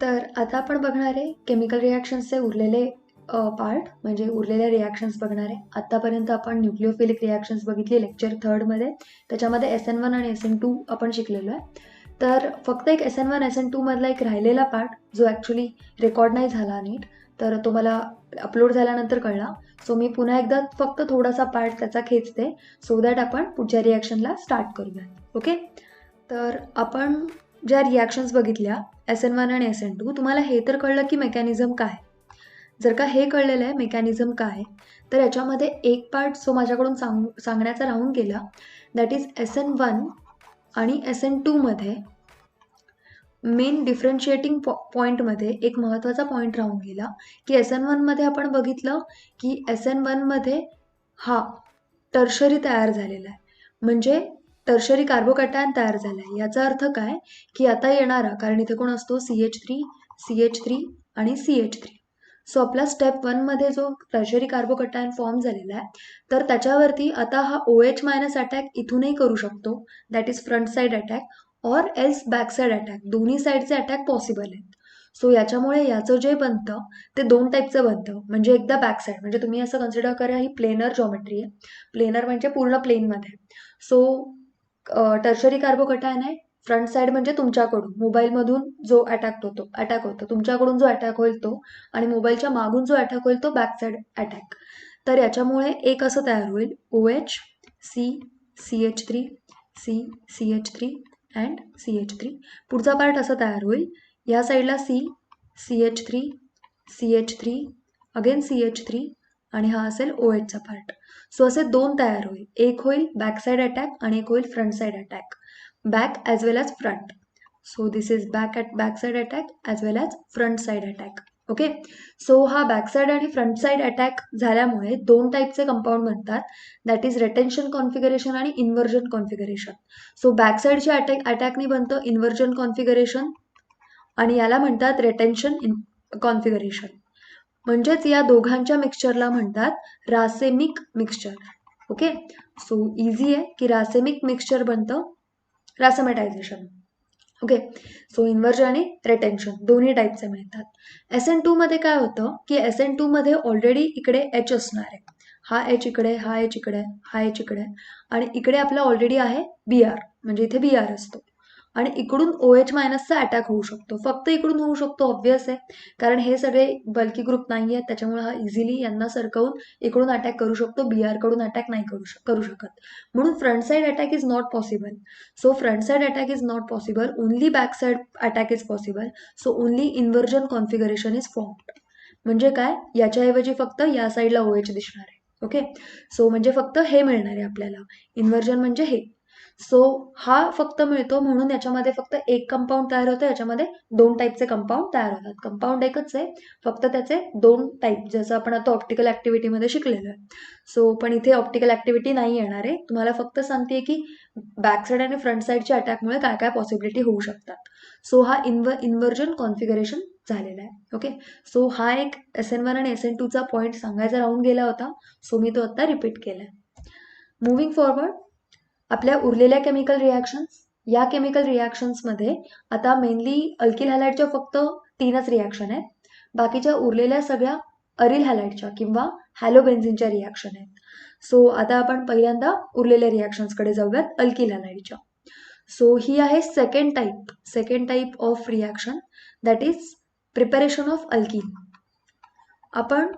तर आता आपण बघणार आहे केमिकल रिॲक्शन्सचे उरलेले पार्ट म्हणजे उरलेल्या रिॲक्शन्स बघणार आहे. आतापर्यंत आपण न्यूक्लिओफिलिक रिॲक्शन्स बघितली लेक्चर 3 मध्ये. त्याच्यामध्ये SN1 आणि SN2 आपण शिकलेलो आहे. तर फक्त एक SN1 SN2 मधला एक राहिलेला पार्ट जो ॲक्च्युली रेकॉर्ड नाही झाला नीट, तर तो मला अपलोड झाल्यानंतर कळला. सो मी पुन्हा एकदा फक्त थोडासा पार्ट त्याचा खेचते सो दॅट आपण पुढच्या रिॲक्शनला स्टार्ट करूया. ओके, तर आपण ज्या रिॲक्शन्स बघितल्या SN1 आणि SN2, तुम्हाला हे तर कळलं की मेकॅनिझम काय. जर का हे कळलेलं आहे मेकॅनिझम काय, तर याच्यामध्ये एक पार्ट जो माझ्याकडून सांगण्याचा राहून गेला, दॅट इज SN1 आणि SN2 मध्ये मेन डिफरन्शिएटिंग पॉईंटमध्ये एक महत्त्वाचा पॉईंट राहून गेला की SN1 मध्ये आपण बघितलं की SN1 मध्ये हा टर्शरी तयार झालेला आहे, म्हणजे टर्शरी कार्बोकॅटायन तयार झाला आहे. याचा अर्थ काय की आता येणारा, कारण इथे कोण असतो CH3 CH3 आणि CH3. सो आपला स्टेप 1 मध्ये जो टर्शरी कार्बोकॅटायन फॉर्म झालेला आहे, तर त्याच्यावरती आता हा OH मायनस अटॅक इथूनही करू शकतो, that is front side attack और एल्स बॅक साईड अटॅक. दोन्ही साईडचे अटॅक पॉसिबल आहेत. सो याच्यामुळे याचं जे बनतं ते दोन टाईपचं बनतं. म्हणजे एकदा बॅक साईड, म्हणजे तुम्ही असं कन्सिडर करा ही प्लेनर जॉमेट्री आहे. प्लेनर म्हणजे पूर्ण प्लेनमध्ये. सो टर्शरी कार्बोकॅटायन आहे, फ्रंट साईड म्हणजे तुमच्याकडून मोबाईलमधून जो अटॅक होतो तुमच्याकडून जो अटॅक होईल तो, आणि मोबाईलच्या मागून जो अटॅक होईल तो बॅक साईड अटॅक. तर याच्यामुळे एक असं तयार होईल OH C CH3 C CH3 and CH3. पुढचा पार्ट असा तयार होईल, या साईडला C CH3 CH3 again CH3 आणि हा असेल OH चा पार्ट. सो असे दोन तयार होईल, एक होईल बॅक साईड अटॅक आणि एक होईल front side attack, back as well as front. So this is back side attack as well as front side attack. Okay, so हा बॅक साईड आणि फ्रंट साईड अटॅक झाल्यामुळे दोन टाईपचे कंपाऊंड बनतात, that is रेटेन्शन configuration आणि inversion configuration. So back साईडच्या अटॅकनी बनतं inversion configuration आणि याला म्हणतात रेटेन्शन कॉन्फिगरेशन. म्हणजेच या दोघांच्या मिक्सचरला म्हणतात रासेमिक मिक्सचर. ओके, सो इझी आहे की रासेमिक मिक्सचर बनतं रासेमॅटायझेशन. ओके, सो इन्व्हर्जन आणि रेटेन्शन दोन्ही टाईपचे मिळतात. SN2 मध्ये काय होतं की SN2 मध्ये ऑलरेडी इकडे H असणार आहे, हा H इकडे, हा H इकडे, हा H इकडे, आणि इकडे आपला ऑलरेडी आहे Br, म्हणजे इथे Br असतो, आणि इकडून OH मायनसचा अटॅक होऊ शकतो. फक्त इकडून होऊ शकतो, ऑब्व्हियस आहे, कारण हे सगळे बल्की ग्रुप नाही आहेत, त्याच्यामुळे हा इझिली यांना सरकवून इकडून अटॅक करू शकतो, BR कडून अटॅक नाही करू शकत. म्हणून front side attack is not possible. So front side attack is not possible, only back side attack is possible. So only inversion configuration is formed. म्हणजे काय, याच्याऐवजी फक्त या साईडला OH दिसणार आहे. ओके, सो म्हणजे फक्त हे मिळणार आहे आपल्याला, इन्व्हर्जन म्हणजे हे. सो हा फक्त मिळतो म्हणून याच्यामध्ये फक्त एक कंपाऊंड तयार होतं, याच्यामध्ये दोन टाईपचे कंपाऊंड तयार होतात. कंपाऊंड एकच आहे, फक्त त्याचे दोन टाईप, जसं आपण आता ऑप्टिकल ॲक्टिव्हिटीमध्ये शिकलेलो आहे. सो पण इथे ऑप्टिकल ॲक्टिव्हिटी नाही येणार आहे, तुम्हाला फक्त सांगते की बॅक साईड आणि फ्रंट साईडच्या अटॅकमुळे काय काय पॉसिबिलिटी होऊ शकतात. सो हा इन्व्हर्जन कॉन्फिगरेशन झालेला आहे. ओके, सो हा एक SN1 आणि SN2 चा पॉईंट सांगायचा राहून गेला होता, सो मी तो आता रिपीट केलाय. मुव्हिंग फॉरवर्ड, आपल्या उरलेल्या केमिकल रिॲक्शन्स, या केमिकल रिॲक्शन्समध्ये आता मेनली अल्किल हॅलाइडच्या फक्त 3च रिॲक्शन आहेत, बाकीच्या उरलेल्या सगळ्या अरिल हॅलाइडच्या किंवा हॅलोबेन्झिनच्या रिॲक्शन आहेत. सो आता आपण पहिल्यांदा उरलेल्या रिॲक्शन्सकडे जाऊयात अल्किल हॅलाइडच्या. सो ही आहे second type of reaction, that is preparation of alkyne. आपण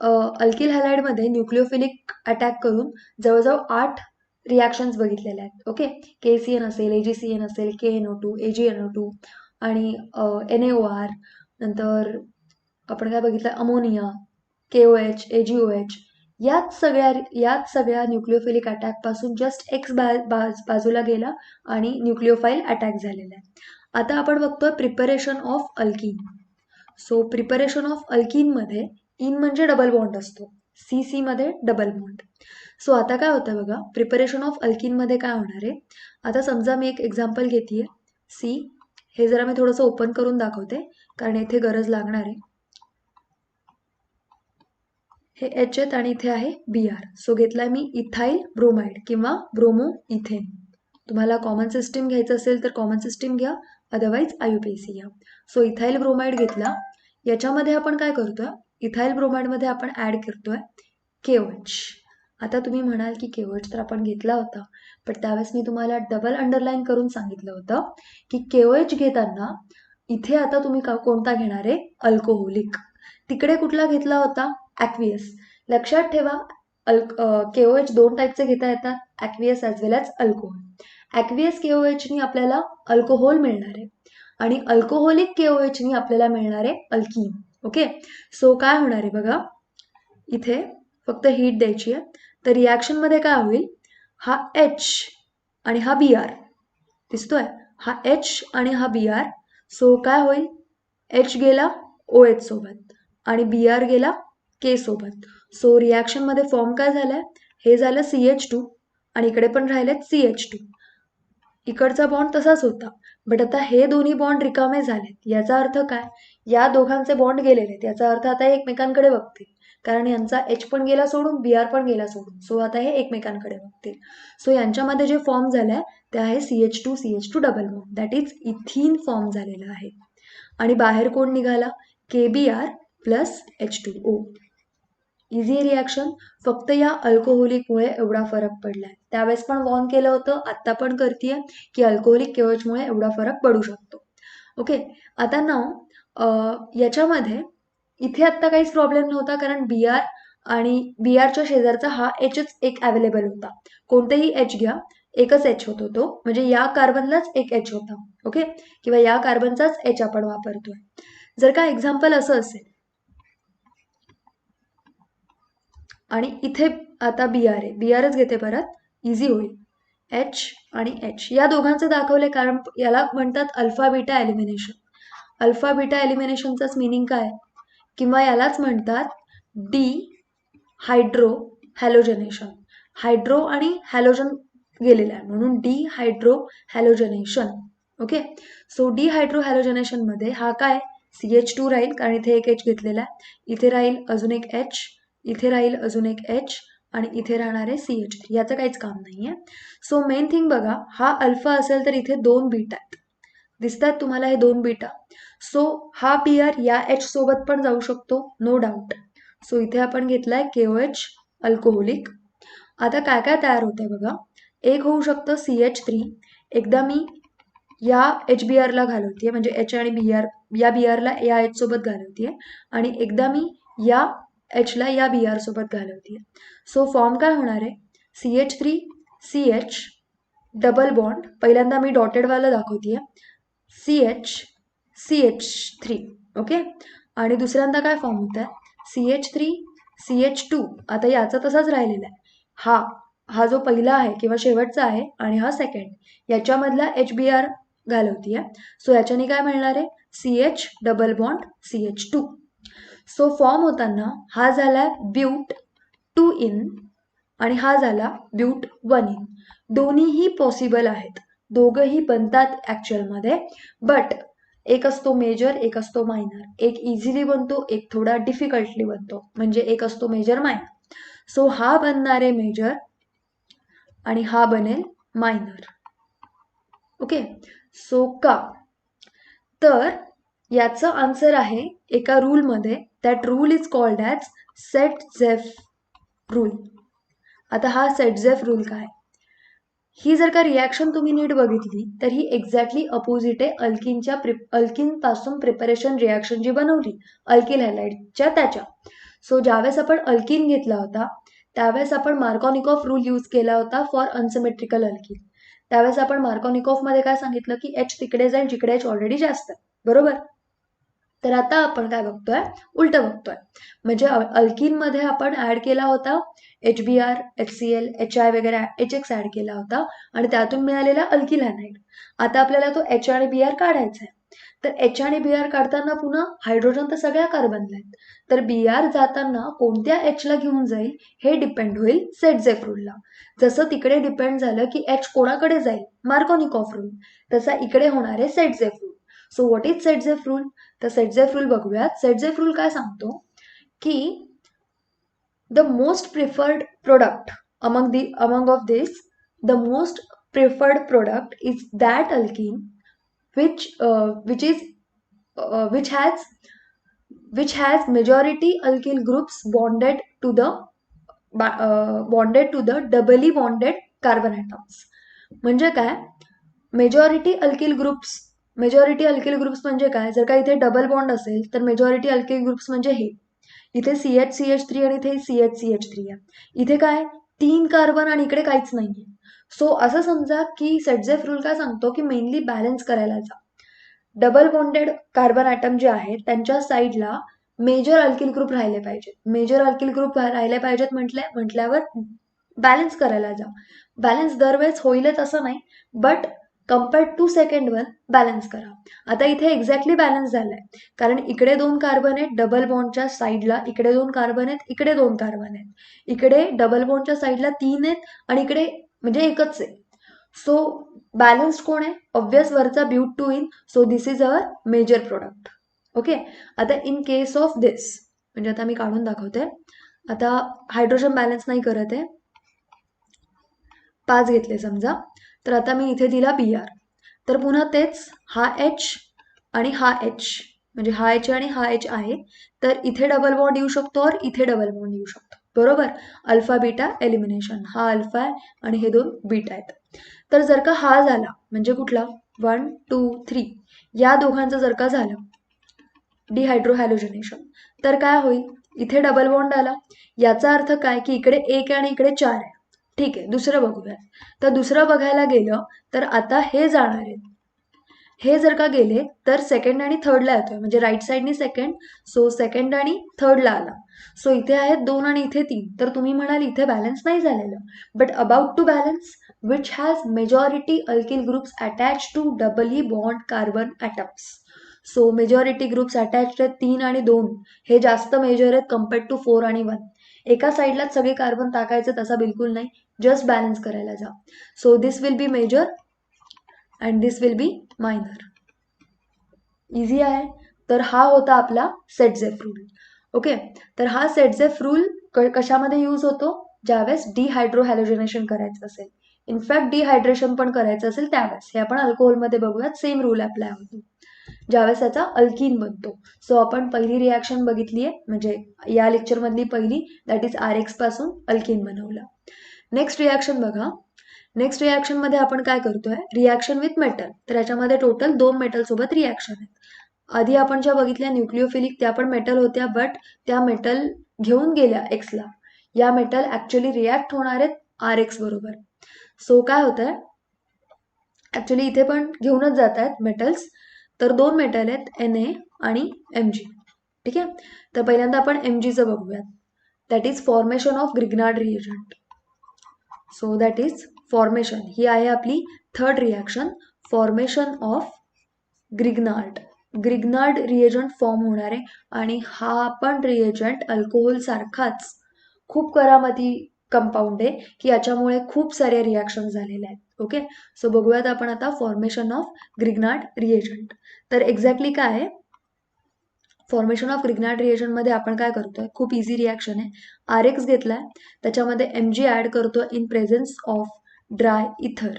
अल्किल हॅलाइडमध्ये न्यूक्लिओफिलिक अटॅक करून जवळजवळ 8 रिॲक्शन्स बघितलेल्या आहेत. ओके, KCN असेल, AgCN असेल, KNO2 AgNO2 आणि NaOR, नंतर आपण काय बघितलं, अमोनिया, KOH AgOH. याच सगळ्या न्यूक्लिओफिलिक अटॅकपासून जस्ट X बाजूला गेला आणि न्यूक्लिओफाईल अटॅक झालेला आहे. आता आपण बघतोय प्रिपरेशन ऑफ अल्कीन. सो प्रिपरेशन ऑफ अल्कीनमध्ये इन म्हणजे डबल बॉन्ड असतो, CC मध्ये डबल बॉन्ड. सो आता काय होतं बघा, प्रिपरेशन ऑफ अल्कीनमध्ये काय होणार आहे, आता समजा मी एक एक्झाम्पल घेते C. हे जरा मी थोडंसं ओपन करून दाखवते कारण येथे गरज लागणार आहे. हे H आहेत आणि इथे आहे Br. सो घेतलाय मी इथाइल ब्रोमाइड किंवा ब्रोमो इथेन. तुम्हाला कॉमन सिस्टीम घ्यायचं असेल तर कॉमन सिस्टीम घ्या, अदरवाईज IUPAC घ्या. सो इथाइल ब्रोमाइड घेतला. याच्यामध्ये आपण काय करतोय, इथाइल ब्रोमाइडमध्ये आपण ऍड करतोय KOH. आता तुम्ही म्हणाल की KOH तर आपण घेतला होता, पण त्यावेळेस मी तुम्हाला डबल अंडरलाईन करून सांगितलं होतं की KOH घेताना इथे आता तुम्ही कोणता घेणार आहे, अल्कोहोलिक. तिकडे कुठला घेतला होता, ॲक्वियस. लक्षात ठेवा KOH 2 टाईपचे घेता येतात, ॲक्वियस ॲज वेल ॲज अल्कोहोल. ॲक्वियस KOHनी आपल्याला अल्कोहोल मिळणार आहे आणि अल्कोहोलिक KOHनी आपल्याला मिळणार आहे अल्कीन. ओके, सो काय होणार आहे बघा, इथे फक्त हीट द्यायची आहे. तर रिॲक्शनमध्ये काय होईल, हा H आणि हा Br दिसतोय, हा H आणि हा Br. सो काय होईल, H गेला OH सोबत आणि Br गेला K सोबत. सो रिॲक्शनमध्ये फॉर्म काय झालाय, हे झालं CH2 आणि इकडे पण राहिलेत CH2. इकडचा बॉन्ड तसाच होता, बट आता हे दोन्ही बॉन्ड रिकामे झालेत. याचा अर्थ काय, या दोघांचे बॉन्ड गेलेले आहेत. याचा अर्थ आता हे एकमेकांकडे बघतील, कारण यांचा H पण गेला सोडून, Br पण गेला सोडून. सो आता हे एकमेकांकडे बघतील. सो यांच्यामध्ये जे फॉर्म झालाय ते आहे CH2 double bond, that is ethene form झालेला आहे. आणि बाहेर कोण निघाला, KBr plus H2O. Easy reaction, फक्त या अल्कोहोलिकमुळे एवढा फरक पडलाय. त्यावेळेस पण वॉर्न केलं होतं, आत्ता पण करतेय की अल्कोहोलिक KOHमुळे एवढा फरक पडू शकतो. ओके, आता नाव याच्यामध्ये इथे आत्ता काहीच प्रॉब्लेम नव्हता, कारण Br आणि Brच्या शेजारचा हा Hच एक अवेलेबल होता. कोणतेही H घ्या, एकच H होतो तो, म्हणजे या कार्बनलाच एक H होता. ओके, किंवा या कार्बनचाच H आपण वापरतोय. जर का एक्झाम्पल असं असेल आणि इथे आता Br आहे, Brच घेते परत, इझी होईल. H आणि H या दोघांचे दाखवले, कारण याला म्हणतात alpha beta elimination. Alpha beta एलिमिनेशनचाच मिनिंग काय, किंवा यालाच म्हणतात डी हायड्रो हॅलोजनेशन. हायड्रो आणि हॅलोजन गेलेला आहे म्हणून dehydrohalogenation. Okay, so dehydrohalogenation मध्ये हा काय, CH2 राहील, कारण इथे एक H घेतलेला आहे. इथे राहील अजून एक H, इथे राहील अजून एक H आणि इथे राहणार आहे CH3. याचं काहीच काम नाहीये. सो मेन थिंग बघा, हा अल्फा असेल तर इथे 2 बीटा आहेत, दिसतात तुम्हाला हे 2 बीटा. सो हा Br या H सोबत पण जाऊ शकतो, नो डाऊट. सो इथे आपण घेतलाय KOH अल्कोहोलिक. आता काय काय तयार होतंय बघा, एक होऊ शकतं CH3. एकदा मी या HBr ला घालवतीये, म्हणजे H आणि Br, या Br ला या H सोबत घालवतीये आणि एकदा मी या H ला या Br सोबत घालवतीये. सो फॉर्म काय होणार आहे, CH3 CH डबल बॉन्ड. पहिल्यांदा मी डॉटेड वाला दाखवतीये, CH CH3. ओके, आणि दुसऱ्यांदा काय फॉर्म होत आहे, CH3 CH2. आता याचा तसाच राहिलेला आहे, हा जो पहिला आहे किंवा शेवटचा आहे आणि हा सेकंड, याच्यामधला HBr घालवतीये. सो याच्याने काय मिळणार आहे, CH double bond CH2. So form होताना हा झाला ब्यूट 2 इन आणि हा झाला ब्यूट 1 इन. दोन्हीही पॉसिबल आहेत, दोघंही बनतात ॲक्च्युअलमध्ये, बट एक असतो मेजर, एक असतो मायनर. एक इझिली बनतो, एक थोडा डिफिकल्टली बनतो, म्हणजे एक असतो मेजर मायनर. सो हा बनणार आहे मेजर आणि हा बनेल मायनर. ओके, सो का, तर याचं आन्सर आहे एका रूलमध्ये, that rule is called as Saytzeff rule. आता हा सेट-झेफ रूल काय, ही जर का रिॲक्शन तुम्ही नीट बघितली तर ही एक्झॅक्टली अपोजिट आहे अल्किन पासून प्रिपरेशन रिॲक्शन जी बनवली अल्किल हॅलाइडच्या त्याच्या. सो ज्यावेळेस आपण अल्किन घेतला होता त्यावेळेस आपण मार्कोनिकॉफ रूल यूज केला होता फॉर अनसिमेट्रिकल अल्किन. त्यावेळेस आपण मार्कोनिकॉफ मध्ये काय सांगितलं की H तिकडे जाईल जिकडे H ऑलरेडी जास्त आहे, बरोबर. तर आता आपण काय बघतोय, उलट बघतोय. म्हणजे अल्किन मध्ये आपण ऍड केला होता HBr HCl HI वगैरे HX ऍड केला होता आणि त्यातून मिळालेला अल्किल हॅलाइड. आता आपल्याला तो H आणि Br काढायचा आहे. तर H आणि Br काढताना पुन्हा हायड्रोजन तर सगळ्या कार्बनला आहेत, तर Br जाताना कोणत्या H ला घेऊन जाईल हे डिपेंड होईल सेट-झेफ रूलला. जसं तिकडे डिपेंड झालं की H कोणाकडे जाईल, मार्कोनिकॉफ रूल, तसा इकडे होणार आहे Saytzeff rule. So what is Saytzeff rule, तर सेट-झेफ रूल बघूयात. सेट-झेफ रूल काय सांगतो की the most preferred product among of this, the most preferred product is that alkene which is which has majority alkyl groups bonded to the doubly bonded carbon atoms. म्हणजे काय, majority alkyl groups म्हणजे काय, जर का इथे double bond असेल तर majority alkyl groups म्हणजे हे, इथे CH3 आणि इथे CH3 आहे. इथे काय 3 कार्बन आणि इकडे काहीच नाहीये. सो असं समजा की सेटझेफ रूल काय सांगतो की मेनली बॅलन्स करायला जा. डबल बॉन्डेड कार्बन ॲटम जे आहेत त्यांच्या साईडला मेजर अल्किल ग्रुप राहिले पाहिजेत. मेजर अल्किल ग्रुप राहिले पाहिजेत म्हटल्यावर बॅलन्स करायला जा. बॅलन्स दरवेळेस होईलच असं नाही, but compared to second one balance करा. आता इथे एक्झॅक्टली बॅलन्स झालाय, कारण इकडे 2 कार्बन आहेत डबल बॉन्डच्या साईडला, इकडे 2 कार्बन आहेत, इकडे 2 कार्बन आहेत, इकडे डबल बॉन्डच्या साईडला 3 आहेत आणि इकडे म्हणजे एकच आहे. सो बॅलन्स कोण आहे, ऑब्वियस वरचा but 2 ene, so this is our major product. Okay, आता इन केस ऑफ दिस, म्हणजे आता मी काढून दाखवते. आता हायड्रोजन बॅलन्स नाही करत आहे, 5 घेतले समजा, तर आता मी इथे दिला Br, तर पुन्हा तेच हा H आणि हा H, म्हणजे हा H आणि हा H आहे, तर इथे डबल बॉन्ड येऊ शकतो और इथे डबल बॉन्ड येऊ शकतो. बरोबर, अल्फा बीटा एलिमिनेशन, हा अल्फा आहे आणि हे 2 बीटा आहेत. तर जर का हा झाला म्हणजे कुठला 1 2 3 या दोघांचं जर का झालं डिहायड्रोहॅलोजनेशन, तर काय होईल, इथे डबल बॉन्ड आला, याचा अर्थ काय की इकडे 1 आणि इकडे 4 आहे. ठीक आहे, दुसरं बघूया. तर दुसरं बघायला गेलं तर आता हे जाणार आहेत, हे जर का गेले तर सेकंड आणि थर्डला येतोय, म्हणजे राईट साईडनी सेकंड, सो सेकंड आणि थर्डला आला. सो इथे आहेत 2 आणि इथे 3, तर तुम्ही म्हणाल इथे बॅलन्स नाही झालेलं, but about to balance which has majority alkyl groups attach to doubly bond carbon atoms. So majority groups attached आहेत 3 आणि 2, हे जास्त मेजर आहेत कम्पेअर्ड टू 4 आणि 1. एका साईडलाच सगळे कार्बन टाकायचे तसा बिलकुल नाही, जस्ट बॅलन्स करायला जा. So this will be major and this will be minor. Easy आहे. तर हा होता आपला सेटझेफ रूल. ओके, तर हा सेटझेफ रूल कशामध्ये यूज होतो, ज्यावेळेस डिहायड्रोहॅलोजनेशन करायचं असेल, इनफॅक्ट डिहायड्रेशन पण करायचं असेल त्यावेळेस. हे आपण अल्कोहोलमध्ये बघूयात, सेम रूल अप्लाय होतो ज्यावेळेस याचा अल्कीन बनतो. सो आपण पहिली रिॲक्शन बघितली आहे, म्हणजे या लेक्चरमधली पहिली, दॅट इज RX पासून अल्कीन बनवलं. नेक्स्ट रिॲक्शन बघा. नेक्स्ट रिॲक्शन मध्ये आपण काय करतोय, रिॲक्शन विथ मेटल. तर याच्यामध्ये टोटल 2 मेटल सोबत रिॲक्शन आहेत. आधी आपण ज्या बघितल्या न्यूक्लिओफिलिक त्या पण मेटल होत्या, बट त्या मेटल घेऊन गेल्या एक्सला. या मेटल ऍक्च्युअली रिॲक्ट होणार आहेत RX बरोबर. सो काय होत आहे, ऍक्च्युअली इथे पण घेऊनच जात आहेत मेटल्स. तर 2 मेटल आहेत Na आणि Mg. ठीक आहे, तर पहिल्यांदा आपण Mgचं बघूयात. That is formation of Grignard reagent. So that is formation, ही आहे आपली third reaction, formation of Grignard reagent form होणार आहे. आणि हा पण रिएजंट अल्कोहोल सारखाच खूप करामती कंपाऊंड आहे की याच्यामुळे खूप साऱ्या रिॲक्शन झालेल्या आहेत. ओके, सो बघूयात आपण आता फॉर्मेशन ऑफ ग्रिग्नार्ड रिएजंट. तर एक्झॅक्टली काय आहे फॉर्मेशन ऑफ ग्रिग्नार्ड रिएजंटमध्ये, आपण काय करतोय, खूप इझी रिॲक्शन आहे. RX घेतलाय, त्याच्यामध्ये Mg ॲड करतो इन प्रेझेन्स ऑफ ड्राय इथर.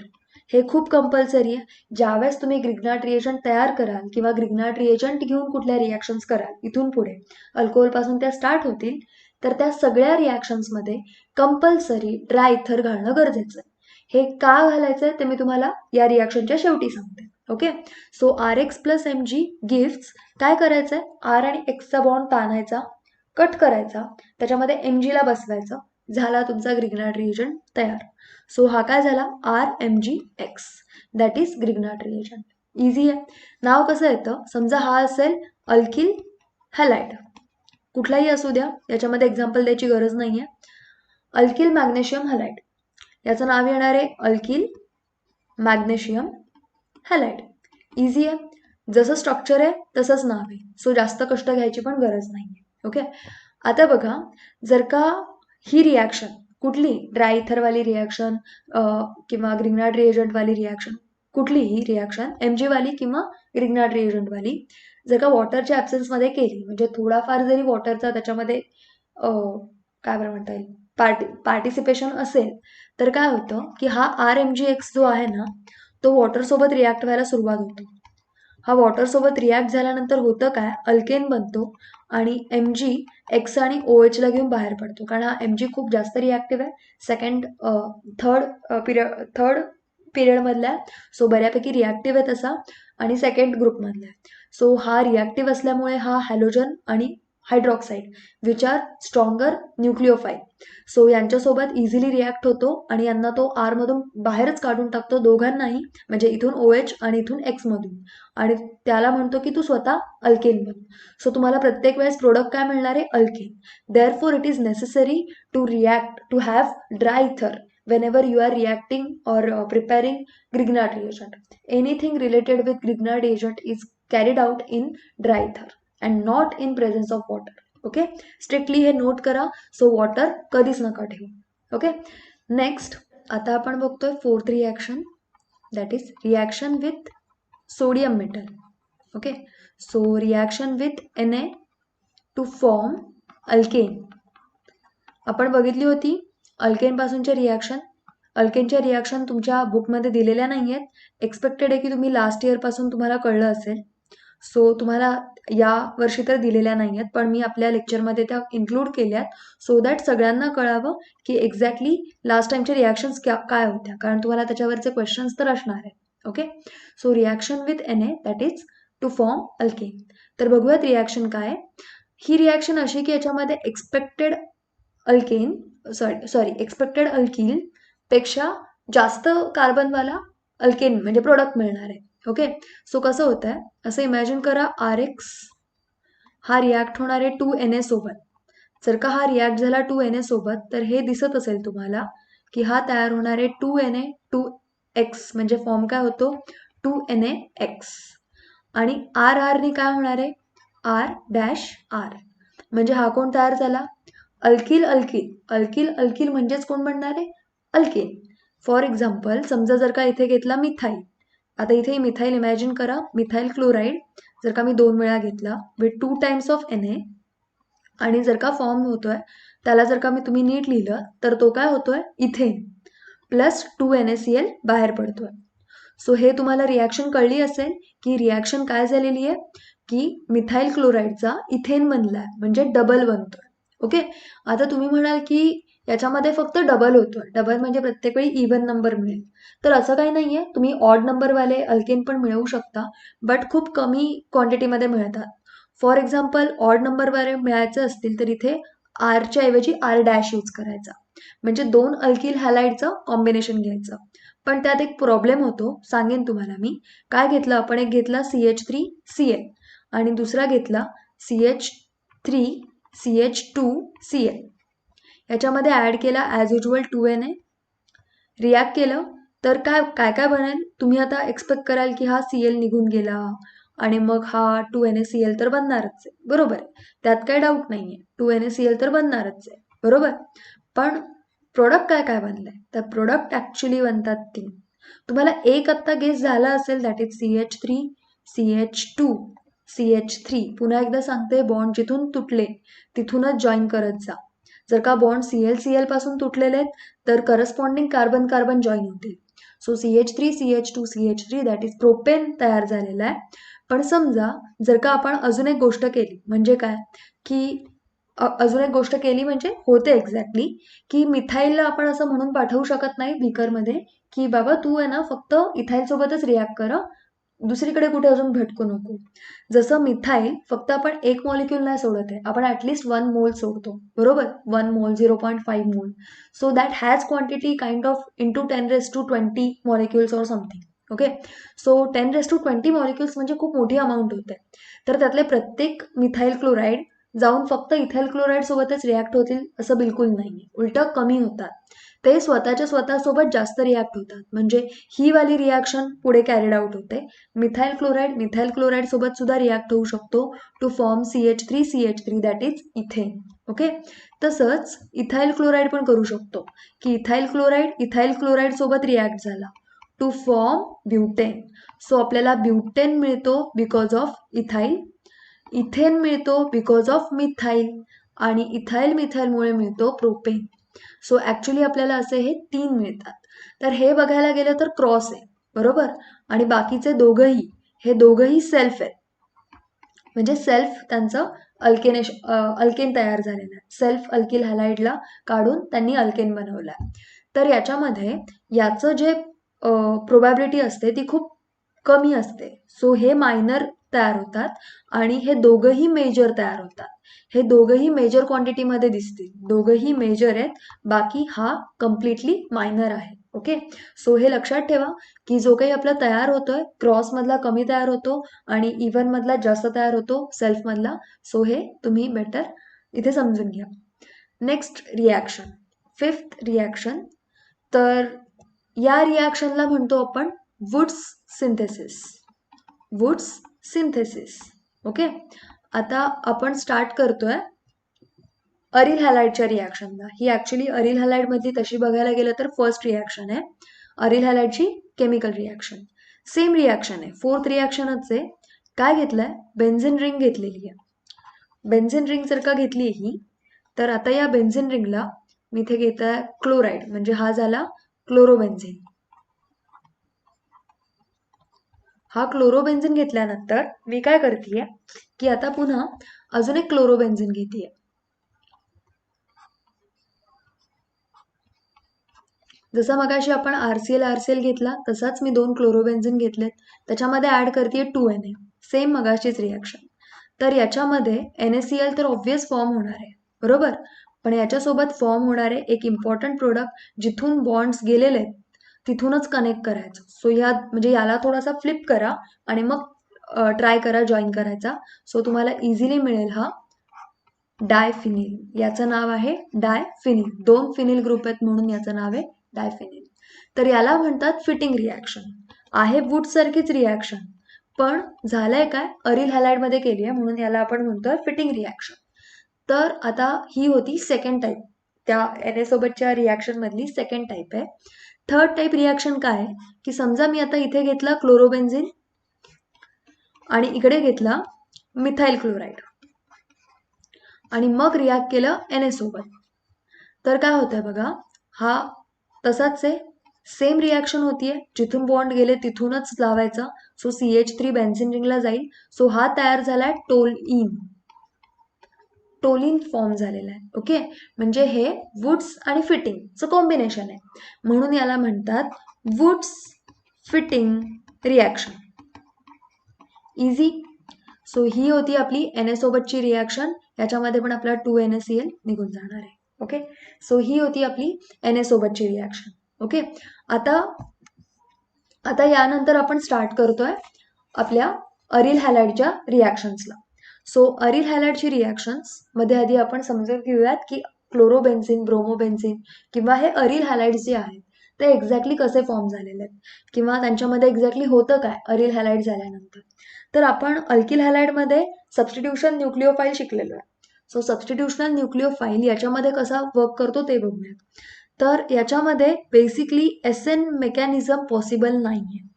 हे खूप कंपल्सरी आहे. ज्यावेळेस तुम्ही ग्रिग्नार्ड रिएजंट तयार कराल किंवा ग्रिग्नार्ड रिएजंट घेऊन कुठल्या रिॲक्शन्स कराल, इथून पुढे अल्कोहोलपासून त्या स्टार्ट होतील, तर त्या सगळ्या रिॲक्शन्समध्ये कंपल्सरी ड्राय इथर घालणं गरजेचं आहे. हे का घालायचं आहे ते मी तुम्हाला या रिॲक्शनच्या शेवटी सांगते. Okay, so RX plus Mg gives, काय करायचंय, R आणि Xचा बॉन्ड ताणायचा, कट करायचा, त्याच्यामध्ये Mgला बसवायचं, झाला तुमचा ग्रिग्नार्ड रिएजंट तयार. सो हा काय झाला RMgX, that is Grignard reagent. Easy आहे. नाव कसं येतं, समजा हा असेल अल्किल हॅलाइड, कुठलाही असू द्या, याच्यामध्ये एक्झाम्पल द्यायची गरज नाहीये. अल्किल मॅग्नेशियम हॅलाइड, याचं नाव येणार आहे अल्किल मॅग्नेशियम हॅलाइड. इझी आहे, जसं स्ट्रक्चर आहे तसंच नाव आहे, सो जास्त कष्ट घ्यायची पण गरज नाही. ओके, आता बघा, जर का ही रिॲक्शन कुठली ड्राय इथरवाली रिॲक्शन किंवा ग्रिग्नार्ड रिएजंटवाली रिॲक्शन, कुठलीही रिॲक्शन Mg वाली किंवा ग्रिग्नार्ड रिएजंटवाली, जर का वॉटरच्या ॲब्सेन्समध्ये केली, म्हणजे थोडाफार जरी वॉटरचा त्याच्यामध्ये काय बरं म्हणता येईल पार्टिसिपेशन असेल, तर काय होतं की हा RMgX जो आहे ना, तो वॉटरसोबत रिॲक्ट व्हायला सुरुवात होतो. हा वॉटर सोबत रिॲक्ट झाल्यानंतर होतं काय, अल्केन बनतो आणि Mg एक्स आणि OH ला घेऊन बाहेर पडतो, कारण हा Mg खूप जास्त रिॲक्टिव्ह आहे, थर्ड पिरियड मधला आहे, सो बऱ्यापैकी रिॲक्टिव्ह आहे तसा, आणि सेकंड ग्रुप मधला आहे. सो हा रिॲक्टिव्ह असल्यामुळे हा हॅलोजन आणि hydroxide which are stronger nucleophile, so यांच्यासोबत इझिली रिॲक्ट होतो आणि यांना तो आर मधून बाहेरच काढून टाकतो, दोघांनाही, म्हणजे इथून OH आणि इथून X मधून, आणि त्याला म्हणतो की तू स्वतः अल्केन बन. सो तुम्हाला प्रत्येक वेळेस प्रोडक्ट काय मिळणार आहे, alkane. Therefore it is necessary to react to have dry ether whenever you are reacting or preparing Grignard reagent. Anything related with Grignard reagent is carried out in dry ether and not in presence of water. Okay, strictly हे note करा. So water कधीच नका ठेवू. Okay, next आता आपण बघतोय fourth reaction, that is reaction with sodium metal. Okay, so reaction with Na to form alkane. आपण बघितली होती अल्केन पासूनच्या रिॲक्शन. अल्केनच्या रिॲक्शन तुमच्या बुकमध्ये दिलेल्या नाही आहेत, एक्सपेक्टेड आहे की तुम्ही लास्ट इयरपासून तुम्हाला कळलं असेल, सो तुम्हाला या वर्षी तर दिलेल्या नाही आहेत, पण मी आपल्या लेक्चरमध्ये त्या इन्क्लूड केल्यात सो दॅट सगळ्यांना कळावं की एक्झॅक्टली लास्ट टाइमच्या रिॲक्शन्स काय होत्या, कारण तुम्हाला त्याच्यावरचे क्वेश्चन्स तर असणार आहेत. Okay, so reaction with Na that is to form alkane. तर बघूयात रिॲक्शन काय. ही रिॲक्शन अशी की याच्यामध्ये एक्सपेक्टेड अल्कील पेक्षा जास्त कार्बनवाला अल्केन म्हणजे प्रोडक्ट मिळणार आहे. ओके, सो कसं होतं आहे, असं इमॅजिन करा, RX हा रिॲक्ट होणार आहे 2Na सोबत. जर का हा रिॲक्ट झाला 2Na सोबत, तर हे दिसत असेल तुम्हाला की हा तयार होणार आहे 2Na 2X, म्हणजे फॉर्म काय होतो 2NaX, आणि RRने काय होणार आहे R-R, म्हणजे हा कोण तयार झाला, अल्किल अल्किल. अल्किल अल्किल म्हणजेच कोण बनणार आहे, अल्केन. फॉर एक्झाम्पल समजा जर का इथे घेतला मिथाईल, आता इथे मिथाईल इमॅजिन करा, मिथाईल क्लोराईड जर का मी 2 वेळा घेतला विथ 2 टाइम्स ऑफ Na, आणि जर का फॉर्म होतोय त्याला जर का तुम्ही नीट लिहिलं तर तो काय होतोय, इथेन प्लस 2NaCl बाहेर पडतोय. सो हे तुम्हाला रिॲक्शन कळली असेल की रिॲक्शन काय झालेली आहे की मिथाईल क्लोराईडचा इथेन बनलाय, म्हणजे डबल बनतोय. ओके, आता तुम्ही म्हणाल की याच्यामध्ये फक्त डबल होतोय, डबल म्हणजे प्रत्येक वेळी इव्हन नंबर मिळेल, तर असं काही नाहीये, तुम्ही ऑड नंबरवाले अल्केन पण मिळवू शकता, बट खूप कमी क्वांटिटीमध्ये मिळतात. फॉर एक्झाम्पल ऑड नंबरवाले मिळायचे असतील तर इथे आरच्या ऐवजी R' यूज करायचा, म्हणजे 2 अल्किल हॅलाइडचं कॉम्बिनेशन घ्यायचं. पण त्यात एक प्रॉब्लेम होतो, सांगेन तुम्हाला मी. काय घेतलं आपण, एक घेतला CH3Cl आणि दुसरा घेतला CH3CH2Cl. याच्यामध्ये ॲड केला ॲज युजल 2Na, रिॲक्ट केलं तर काय काय काय बनेल, तुम्ही आता एक्सपेक्ट कराल की हा Cl निघून गेला आणि मग हा 2NaCl तर बनणारच आहे, बरोबर आहे, त्यात काही डाऊट नाही आहे, 2NaCl तर बनणारच आहे, बरोबर. पण प्रोडक्ट काय काय बनलंय, तर प्रोडक्ट ॲक्च्युली बनतात 3. तुम्हाला एक आत्ता गेस झाला असेल, that is CH3 CH2 CH3. पुन्हा एकदा सांगते, बॉन्ड जिथून तुटले तिथूनच जॉईन करत जा. जर का बॉन्ड CL पासून तुटलेले आहेत तर करस्पॉन्डिंग कार्बन कार्बन जॉईन होतील. So CH3 CH2 CH3 that is propane तयार झालेला आहे. पण समजा जर का आपण अजून एक गोष्ट केली, म्हणजे काय की अजून एक गोष्ट केली म्हणजे होते एक्झॅक्टली की मिथाईलला आपण असं म्हणून पाठवू शकत नाही बीकरमध्ये की बाबा तू आहे ना फक्त इथाईल सोबतच रिॲक्ट कर, दुसरीकडे कुठे अजून भटकू नको. जसं मिथाईल फक्त आपण एक मॉलिक्यूल नाही सोडत आहे, आपण ॲटलिस्ट 1 मोल सोडतो, बरोबर, 1 मोल 0.5 मोल. So that has quantity kind of into 10⁻20 molecules or something. Okay, so 10⁻20 molecules म्हणजे खूप मोठी अमाऊंट होते. तर त्यातले प्रत्येक मिथाईल क्लोराईड जाऊन फक्त इथाईल क्लोराईड सोबतच रिॲक्ट होतील असं बिलकुल नाही, उलटं कमी होतात, ते स्वतःसोबत जास्त रिॲक्ट होतात, म्हणजे ही वाली रिॲक्शन पुढे कॅरीड आउट होते. मिथाईल क्लोराईड सोबत सुद्धा रिॲक्ट होऊ शकतो to form CH3CH3 that is ethane. Okay, तसंच इथाईल क्लोराईड पण करू शकतो की इथाईल क्लोराईड सोबत रिॲक्ट झाला टू फॉर्म ब्युटेन. सो आपल्याला ब्युटेन मिळतो बिकॉज ऑफ इथाईल, इथेन मिळतो बिकॉज ऑफ मिथाईल, आणि इथाईल मिथाईलमुळे मिळतो प्रोपेन. सो ॲक्च्युली आपल्याला असे हे 3 मिळतात. तर हे बघायला गेलं तर क्रॉस आहे, बरोबर, आणि बाकीचे दोघंही हे दोघंही सेल्फ आहेत, म्हणजे सेल्फ त्यांचं अल्केन तयार झालेलं आहे. सेल्फ अल्किल हॅलाइडला काढून त्यांनी अल्केन बनवलं आहे. तर याच्यामध्ये याचं जे प्रोबॅबिलिटी असते ती खूप कमी असते. सो हे मायनर तयार होतात आणि हे दोघंही मेजर तयार होतात. हे दोघंही मेजर क्वांटिटीमध्ये दिसतील, दोघंही मेजर आहेत, बाकी हा कम्प्लिटली मायनर आहे. ओके, सो हे लक्षात ठेवा की जो काही आपला तयार होतोय क्रॉस मधला कमी तयार होतो आणि इव्हन मधला जास्त तयार होतो सेल्फ मधला. सो हे तुम्ही बेटर इथे समजून घ्या. Next reaction, fifth reaction. तर या रिॲक्शनला म्हणतो आपण Wurtz synthesis. Wurtz synthesis. Okay, आता आपण स्टार्ट करतोय अरिल हॅलाइडच्या रिॲक्शनला. ही ऍक्च्युली अरिल हॅलाइड मधली तशी बघायला गेलं तर फर्स्ट रिॲक्शन आहे अरिल हॅलाइडची केमिकल रिॲक्शन. सेम रिॲक्शन आहे, फोर्थ रिॲक्शनच आहे. काय घेतलंय, बेन्झिन रिंग घेतलेली आहे. बेन्झिन रिंग जर का घेतली ही, तर आता या बेन्झिन रिंगला मी इथे घेत आहे क्लोराईड, म्हणजे हा झाला क्लोरोबेन्झिन. हा क्लोरोबेन्झिन घेतल्यानंतर मी काय करतेय की आता पुन्हा अजून एक क्लोरोबेन्झिन घेतेय. जसा मगाशी आपण आरसीएल घेतला तसाच मी 2 क्लोरोबेन्झिन घेतलेत, त्याच्यामध्ये ऍड करते 2Na. सेम मगाशीच रिॲक्शन. तर याच्यामध्ये NaCl तर ऑब्व्हियस फॉर्म होणार आहे, बरोबर. पण याच्यासोबत फॉर्म होणारे एक इम्पॉर्टंट प्रोडक्ट जिथून बॉन्ड्स गेलेले आहेत तिथूनच कनेक्ट करायचं. सो या म्हणजे याला थोडासा फ्लिप करा आणि मग ट्राय करा जॉईन करायचा. सो तुम्हाला इझिली मिळेल हा डायफिनिल. याचं नाव आहे डायफिनिल. 2 फिनिल ग्रुप आहेत म्हणून याचं नाव आहे डायफिनिल. तर याला म्हणतात फिटिंग रिॲक्शन. आहे वूड सारखीच रिॲक्शन, पण झालंय काय, अरिल हॅलाइड मध्ये केली आहे म्हणून याला आपण म्हणतोय फिटिंग रिॲक्शन. तर आता ही होती सेकंड टाईप, त्या Na सोबतच्या रिॲक्शन मधली सेकंड टाईप आहे. थर्ड टाईप रिॲक्शन काय आहे की समजा मी आता इथे घेतला क्लोरोबेन्झिन आणि इकडे घेतला मिथाइल क्लोराईड आणि मग रिॲक्ट केलं Na सोबत. तर काय होतंय बघा, हा तसाच आहे, सेम रिॲक्शन होतीये, जिथून बॉन्ड गेले तिथूनच लावायचा. सो CH3 बेन्झिन रिंगला जाईल. सो हा तयार झालाय टोलीन. टोलीन फॉर्म झालेला आहे. ओके, म्हणजे हे वुड्स आणि फिटिंगचं कॉम्बिनेशन आहे म्हणून याला म्हणतात Wurtz Fittig reaction. Easy. So ही होती आपली Na सोबतची रिॲक्शन. याच्यामध्ये पण आपला 2NaCl निघून जाणार आहे. ओके, सो ही होती आपली Na सोबतची रिॲक्शन. ओके, आता यानंतर आपण स्टार्ट करतोय आपल्या अरिल हॅलाइडच्या रिॲक्शन्सला. सो अरिल हॅलाइडची रिॲक्शन्स मध्ये आधी आपण समजून घेऊयात की क्लोरोबेन्झिन, ब्रोमोबेन्झिन किंवा हे अरिल हॅलाइड्स जे आहेत ते एक्झॅक्टली कसे फॉर्म झालेले आहेत किंवा त्यांच्यामध्ये एक्झॅक्टली होतं काय अरिल हॅलाइड झाल्यानंतर. तर आपण अल्किल हॅलाइडमध्ये सबस्टिट्यूशन न्यूक्लिओफाईल शिकलेलो आहे. सो सबस्टिट्यूशनल न्यूक्लिओफाईल याच्यामध्ये कसा वर्क करतो ते बघूयात. तर याच्यामध्ये बेसिकली SN मेकॅनिझम पॉसिबल नाहीये,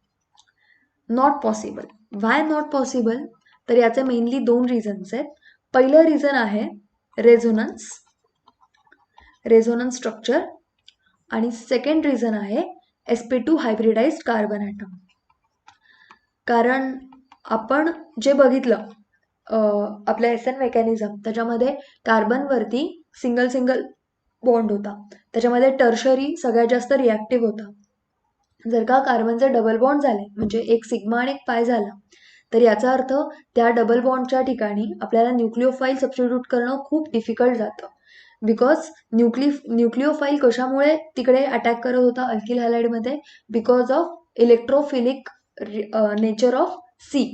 not possible. Why not possible, तर याचे मेनली 2 रिझन्स आहेत. पहिलं रिझन आहे रेझोनन्स स्ट्रक्चर आणि सेकंड रिझन आहे sp2 हायब्रिडाइज्ड कार्बन ॲटम. कारण आपण जे बघितलं आपल्या SN मेकॅनिझम त्याच्यामध्ये कार्बनवरती सिंगल बॉन्ड होता, त्याच्यामध्ये टर्शरी सगळ्यात जास्त रिॲक्टिव्ह होता. जर का कार्बनचे डबल बॉन्ड झाले म्हणजे एक सिग्मा आणि एक पाय झाला तर याचा अर्थ त्या डबल बॉन्डच्या ठिकाणी आपल्याला न्यूक्लिओफाईल सबस्टिट्यूट करणं खूप डिफिकल्ट जातं. बिकॉज न्यूक्लिओफाईल कशामुळे तिकडे अटॅक करत होता अल्किल हॅलाइडमध्ये, because of electrophilic nature of C,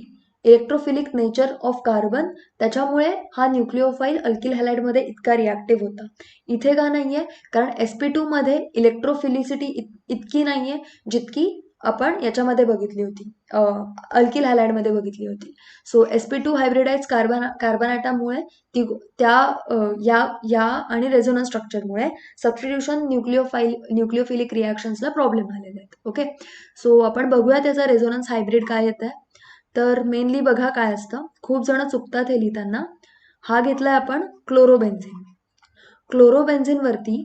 electrophilic nature of carbon. त्याच्यामुळे हा न्यूक्लिओफाईल अल्किल हॅलाइडमध्ये इतका रिॲक्टिव्ह होता. इथे का नाहीये, कारण sp2 मध्ये इलेक्ट्रोफिलिसिटी इतकी नाहीये जितकी आपण याच्यामध्ये बघितली होती, अल्किल हॅलाइडमध्ये बघितली होती. सो sp2 हायब्रिडाइज कार्बन ॲटममुळे या आणि रेझोनन्स स्ट्रक्चरमुळे सबस्टिट्यूशन न्यूक्लिओफिलिक रिॲक्शन्सला प्रॉब्लेम आलेले आहेत. ओके, सो आपण बघूया त्याचा रेझोनन्स हायब्रिड काय येत आहे. तर मेनली बघा काय असतं, खूप जण चुकतात हे लिहिताना. हा घेतलाय आपण क्लोरोबेन्झिन. क्लोरोबेन्झिनवरती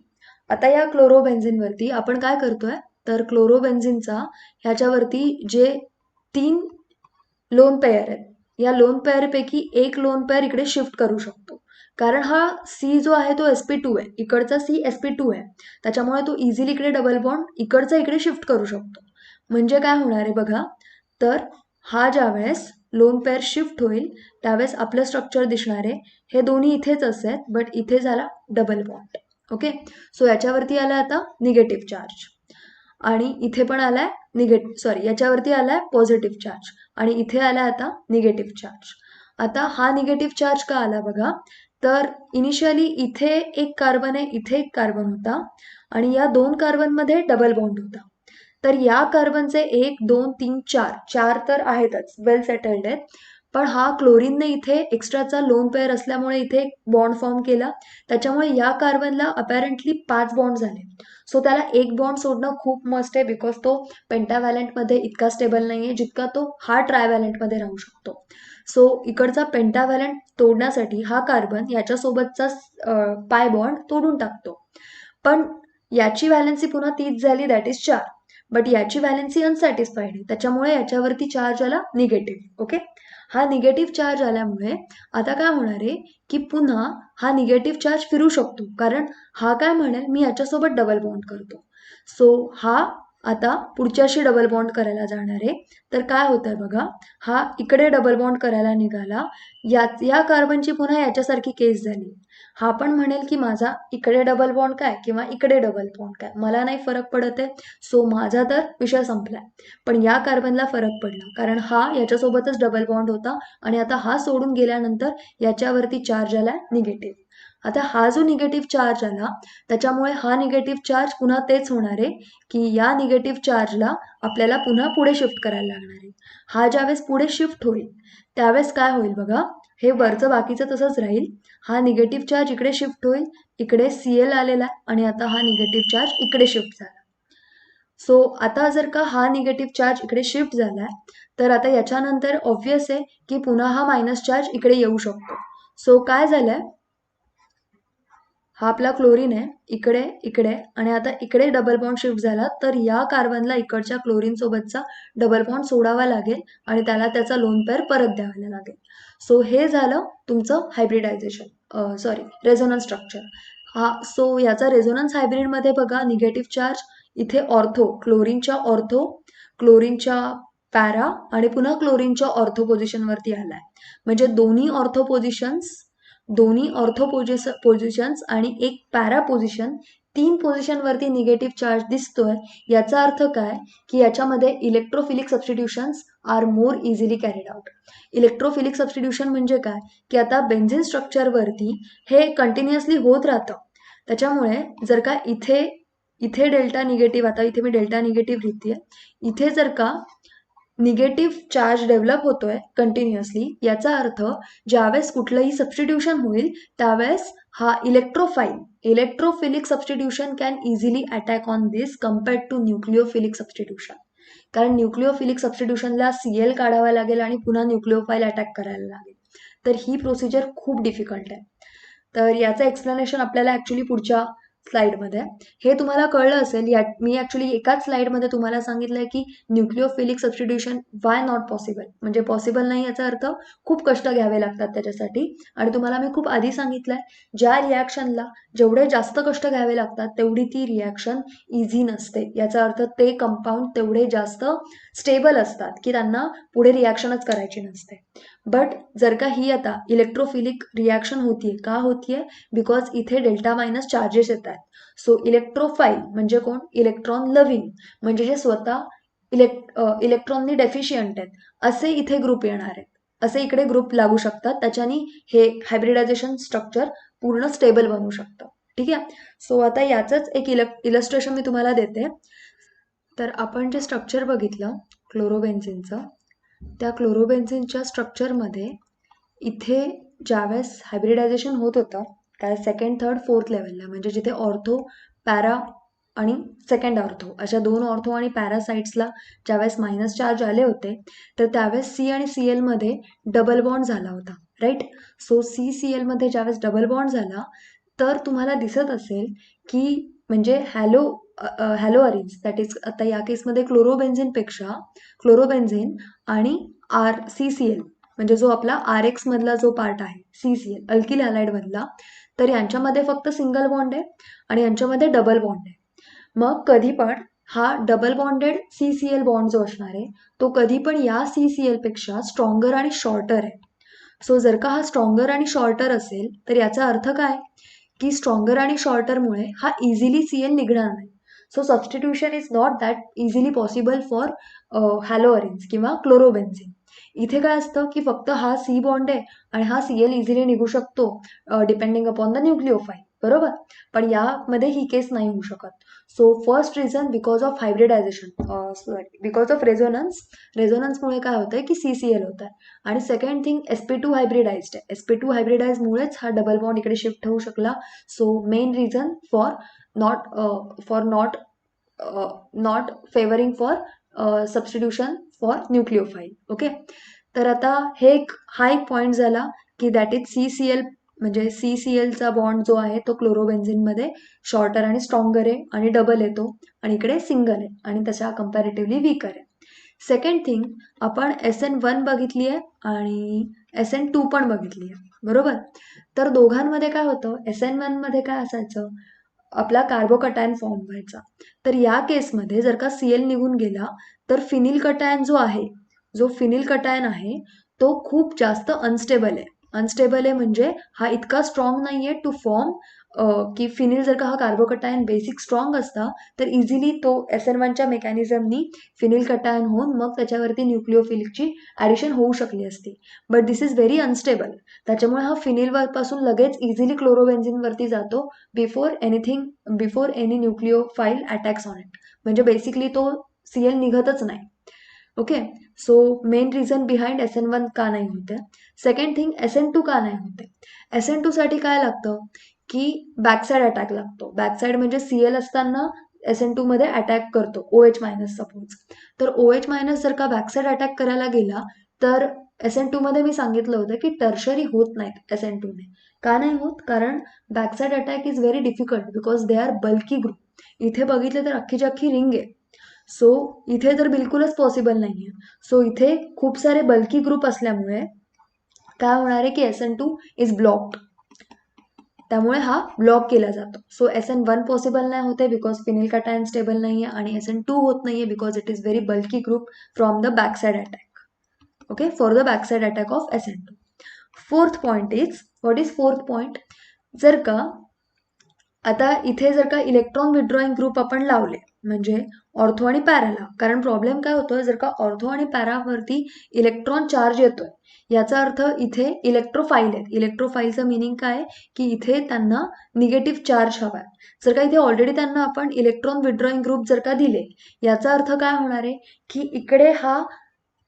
आता या क्लोरोबेन्झिनवरती आपण काय करतोय, तर क्लोरोबेन्झिनचा ह्याच्यावरती जे 3 लोन पेअर आहेत. या लोन पेअरपैकी एक लोन पेअर इकडे शिफ्ट करू शकतो. कारण हा सी जो आहे तो sp2 आहे, इकडचा सी sp2 आहे, त्याच्यामुळे तो इझिली इकडे डबल बॉन्ड इकडचा इकडे शिफ्ट करू शकतो. म्हणजे काय होणार आहे बघा, तर हा ज्यावेळेस लोन पेअर शिफ्ट होईल त्यावेळेस आपलं स्ट्रक्चर दिसणार आहे. हे दोन्ही इथेच असेल बट इथे झाला डबल बॉन्ड. ओके, सो याच्यावरती आला आता निगेटिव्ह चार्ज आणि इथे पण आलाय याच्यावरती आलाय पॉझिटिव्ह चार्ज आणि इथे आला आता निगेटिव्ह चार्ज. आता हा निगेटिव्ह चार्ज का आला बघा, तर इनिशियली इथे एक कार्बन आहे, इथे एक कार्बन होता आणि या दोन कार्बनमध्ये डबल बॉन्ड होता. तर या कार्बनचे 1 2 3 4 तर आहेतच, वेल सेटल्ड आहेत. पण हा क्लोरीनने इथे एक्स्ट्राचा लोन पेअर असल्यामुळे इथे एक बॉन्ड फॉर्म केला, त्याच्यामुळे या कार्बनला अपॅरेंटली 5 बॉन्ड झाले. सो त्याला एक बॉन्ड सोडणं खूप मस्ट आहे, बिकॉज तो पेंटाव्हॅलंटमध्ये इतका स्टेबल नाही आहे जितका तो हा ट्रायव्हॅलंटमध्ये राहू शकतो. सो इकडचा पेंटाव्हॅलंट तोडण्यासाठी हा कार्बन याच्यासोबतचा पाय बॉन्ड तोडून टाकतो. पण याची व्हॅलन्सी पुन्हा तीच झाली, दॅट इज 4. बट याची व्हॅलन्सी अनसॅटिस्फाईड आहे, त्याच्यामुळे याच्यावरती चार्ज आला निगेटिव्ह. ओके, हा निगेटिव्ह चार्ज आल्यामुळे आता काय होणार आहे की पुन्हा हा निगेटिव्ह चार्ज फिरू शकतो, कारण हा काय म्हणेल मी याच्यासोबत डबल बॉन्ड करतो. सो हा आता पुढच्याशी डबल बॉन्ड करायला जाणार आहे. तर काय होतंय बघा, हा इकडे डबल बॉन्ड करायला निघाला, या कार्बनची पुन्हा याच्यासारखी केस झाली. हा पण म्हणेल की माझा इकडे डबल बॉन्ड काय किंवा इकडे डबल बॉन्ड काय, मला नाही फरक पडत आहे, सो माझा तर विषय संपलाय. पण या कार्बनला फरक पडला, कारण हा याच्यासोबतच डबल बॉन्ड होता आणि आता हा सोडून गेल्यानंतर याच्यावरती चार्ज आला निगेटिव्ह. आता हा जो निगेटिव्ह चार्ज आला त्याच्यामुळे हा निगेटिव्ह चार्ज पुन्हा तेच होणार आहे की या निगेटिव्ह चार्जला आपल्याला पुन्हा पुढे शिफ्ट करायला लागणार आहे. हा ज्यावेळेस पुढे शिफ्ट होईल त्यावेळेस काय होईल बघा, हे वरचं बाकीचं तसंच राहील. हा निगेटिव्ह चार्ज इकडे शिफ्ट होईल, इकडे Cl आलेला आहे आणि आता हा निगेटिव्ह चार्ज इकडे शिफ्ट झाला. सो आता जर का हा निगेटिव्ह चार्ज इकडे शिफ्ट झालाय तर आता याच्यानंतर ऑब्व्हियस आहे की पुन्हा हा मायनस चार्ज इकडे येऊ शकतो. सो काय झालंय, हा आपला क्लोरीन आहे, इकडे इकडे आणि आता इकडे डबल बॉन्ड शिफ्ट झाला, तर या कार्बनला इकडच्या क्लोरीन सोबतचा डबल बॉन्ड सोडावा लागेल आणि त्याला त्याचा लोन पेअर परत द्यावा लागेल. सो हे झालं तुमचं हायब्रिडायझेशन, रेझोनन्स स्ट्रक्चर. हा, सो याचा रेझोनन्स हायब्रिडमध्ये बघा, निगेटिव्ह चार्ज इथे क्लोरीनच्या पॅरा आणि पुन्हा क्लोरीनच्या ऑर्थो पोझिशनवरती आलाय. म्हणजे दोन्ही ऑर्थो पोझिशन्स आणि एक पॅरा पोझिशन, 3 पोझिशनवरती निगेटिव्ह चार्ज दिसतोय. याचा अर्थ काय की याच्यामध्ये electrophilic substitutions are more easily carried out. Electrophilic substitution म्हणजे काय की आता बेन्झिन स्ट्रक्चरवरती हे कंटिन्युअसली होत राहतं, त्याच्यामुळे जर का इथे डेल्टा निगेटिव्ह, आता इथे मी डेल्टा निगेटिव्ह लिहितेय, इथे जर का निगेटिव्ह चार्ज डेव्हलप होतोय कंटिन्युअसली, याचा अर्थ ज्यावेळेस कुठलंही सबस्टिट्यूशन होईल त्यावेळेस हा electrophilic substitution can easily attack on this compared to nucleophilic substitution. कारण न्यूक्लिओफिलिक सबस्टिट्यूशनला Cl काढावा लागेल आणि पुन्हा न्यूक्लिओफाईल अटॅक करायला लागेल, तर ही प्रोसिजर खूप डिफिकल्ट आहे. तर याचं एक्सप्लेनेशन आपल्याला ॲक्च्युली पुढच्या स्लाइडमध्ये. हे तुम्हाला कळलं असेल, मी ॲक्च्युली एकाच स्लाइडमध्ये तुम्हाला सांगितलंय की nucleophilic substitution why not possible, म्हणजे पॉसिबल नाही याचा अर्थ खूप कष्ट घ्यावे लागतात त्याच्यासाठी. आणि तुम्हाला मी खूप आधी सांगितलंय ज्या रिॲक्शनला जेवढे जास्त कष्ट घ्यावे लागतात तेवढी ती रिॲक्शन इझी नसते. याचा अर्थ ते कंपाऊंड तेवढे जास्त स्टेबल असतात की त्यांना पुढे रिॲक्शनच करायची नसते. बट जर का ही आता इलेक्ट्रोफिलिक रिॲक्शन होतीये, का होतीये, बिकॉज इथे डेल्टा मायनस चार्जेस येतात. सो इलेक्ट्रोफाईल म्हणजे कोण, इलेक्ट्रॉन लव्हिंग, म्हणजे जे स्वतः इलेक्ट्रॉननी डेफिशियंट आहेत असे इथे ग्रुप येणार आहेत, असे इकडे ग्रुप लागू शकतात, त्याच्यानी हे हायब्रिडायझेशन स्ट्रक्चर पूर्ण स्टेबल बनू शकतं. ठीक आहे, सो आता याचंच एक इलस्ट्रेशन मी तुम्हाला देते. तर आपण जे स्ट्रक्चर बघितलं क्लोरोबेन्झिनचं, त्या क्लोरोबेन्झिनच्या स्ट्रक्चरमध्ये इथे ज्यावेळेस हायब्रिडायझेशन होत होतं त्या सेकंड थर्ड फोर्थ लेवलला, म्हणजे जिथे ऑर्थो पॅरा आणि सेकंड ऑर्थो अशा 2 ऑर्थो आणि पॅरा साईड्सला ज्यावेळेस मायनस चार्ज आले होते तर त्यावेळेस C आणि Cl मध्ये डबल बॉन्ड झाला होता, राईट. सो CCl मध्ये ज्यावेळेस डबल बॉन्ड झाला तर तुम्हाला दिसत असेल की म्हणजे हॅलो अरेन्ज, दॅट इज आता या केसमध्ये क्लोरोबेन्झिन आणि CCl म्हणजे जो आपला RX मधला जो पार्ट आहे CCl अल्किल हॅलाइड मधला, तर यांच्यामध्ये फक्त सिंगल बॉन्ड आहे आणि यांच्यामध्ये डबल बॉन्ड आहे. मग कधी पण हा डबल बॉन्डेड CCl बॉन्ड जो असणार आहे तो कधी पण या CCl पेक्षा स्ट्रॉंगर आणि शॉर्टर आहे. सो जर का हा स्ट्रॉंगर आणि शॉर्टर असेल तर याचा अर्थ काय की स्ट्रॉंगर आणि शॉर्टरमुळे हा इझिली Cl निघणार नाही. So substitution is not that easily possible for haloarenes किंवा क्लोरोबेन्झिन. इथे काय असतं की फक्त हा C बॉन्ड आहे आणि हा Cl इझिली निघू शकतो डिपेंडिंग अपॉन द न्यूक्लिओफाईल, बरोबर. पण यामध्ये ही केस नाही होऊ शकत. So first reason because of hybridization, because of रेझोनन्समुळे काय होतंय की CCl होत आहे. आणि सेकंड थिंग sp2 हायब्रिडाइज्ड आहे. sp2 हायब्रिडाइजमुळेच हा डबल बॉन्ड इकडे शिफ्ट होऊ शकला. So main reason for not favouring for substitution for nucleophile. Okay, तर आता हा एक पॉईंट झाला की दॅट इज CCl म्हणजे CClचा बॉन्ड जो आहे तो क्लोरोबेन्झिनमध्ये शॉर्टर आणि स्ट्रॉंगर आहे आणि डबल येतो आणि इकडे सिंगल आहे आणि त्याच्या कम्पॅरेटिव्हली वीकर आहे. सेकंड थिंग, आपण SN1 बघितली आहे आणि SN2 पण बघितली आहे, बरोबर. तर दोघांमध्ये काय होतं, SN1 मध्ये काय असायचं, आपला कार्बोकटायन फॉर्म व्हायचा. तर या केसमध्ये जर का Cl निघून गेला तर फिनिल कटायन जो फिनिल कटायन आहे तो खूप जास्त अनस्टेबल आहे म्हणजे हा इतका स्ट्रॉंग नाहीये टू फॉर्म की फिनिल जर का हा कार्बोकटायन बेसिक स्ट्रॉंग असता तर इझिली तो SN1च्या मेकॅनिझमनी फिनिल कटायन होऊन मग त्याच्यावरती न्यूक्लिओफिलिकची ॲडिशन होऊ शकली असती. But this is very unstable. त्याच्यामुळे हा फिनिलपासून लगेच इझिली क्लोरोबेन्झिनवरती जातो before any nucleophile attacks on it. म्हणजे बेसिकली तो Cl निघतच नाही. Okay, so main reason behind SN1 का नाही होते. सेकंड थिंग, SN2 का नाही होते. SN2 साठी काय लागतं की बॅकसाइड अटॅक लागतो. बॅकसाइड म्हणजे Cl असताना SN2 मध्ये अटॅक करतो OH- सपोज. तर OH- जर का बॅकसाइड अटॅक करायला गेला तर SN2 मध्ये मी सांगितलं होतं की टर्शरी होत नाहीत SN2 ने. का नाही होत, कारण backside attack is very difficult because they are bulky group. इथे बघितलं तर अख्खीची अख्खी रिंग आहे. सो इथे तर बिलकुलच पॉसिबल नाहीये. सो इथे खूप सारे बल्की ग्रुप असल्यामुळे काय होणार आहे की SN2 इज ब्लॉक्ड. त्यामुळे हा ब्लॉक केला जातो. सो SN1 पॉसिबल नाही होते बिकॉज फिनिल कटायन स्टेबल नाहीये आणि SN2 होत नाहीये because it is very bulky group from the backside attack. Okay, for the backside attack of SN2. Fourth point is, what is fourth point, जर का आता इथे जर का इलेक्ट्रॉन विथड्रॉइंग ग्रुप आपण लावले म्हणजे ऑर्थो आणि पॅराला, कारण प्रॉब्लेम काय होतोय, जर का ऑर्थो आणि पॅरावरती इलेक्ट्रॉन चार्ज येतोय याचा अर्थ इथे इलेक्ट्रोफाईल आहेत. इलेक्ट्रोफाईलचं मिनिंग काय की इथे त्यांना निगेटिव्ह चार्ज हवाय. जर का इथे ऑलरेडी त्यांना आपण इलेक्ट्रॉन विथड्रॉइंग ग्रुप जर का दिले याचा अर्थ काय होणार आहे की इकडे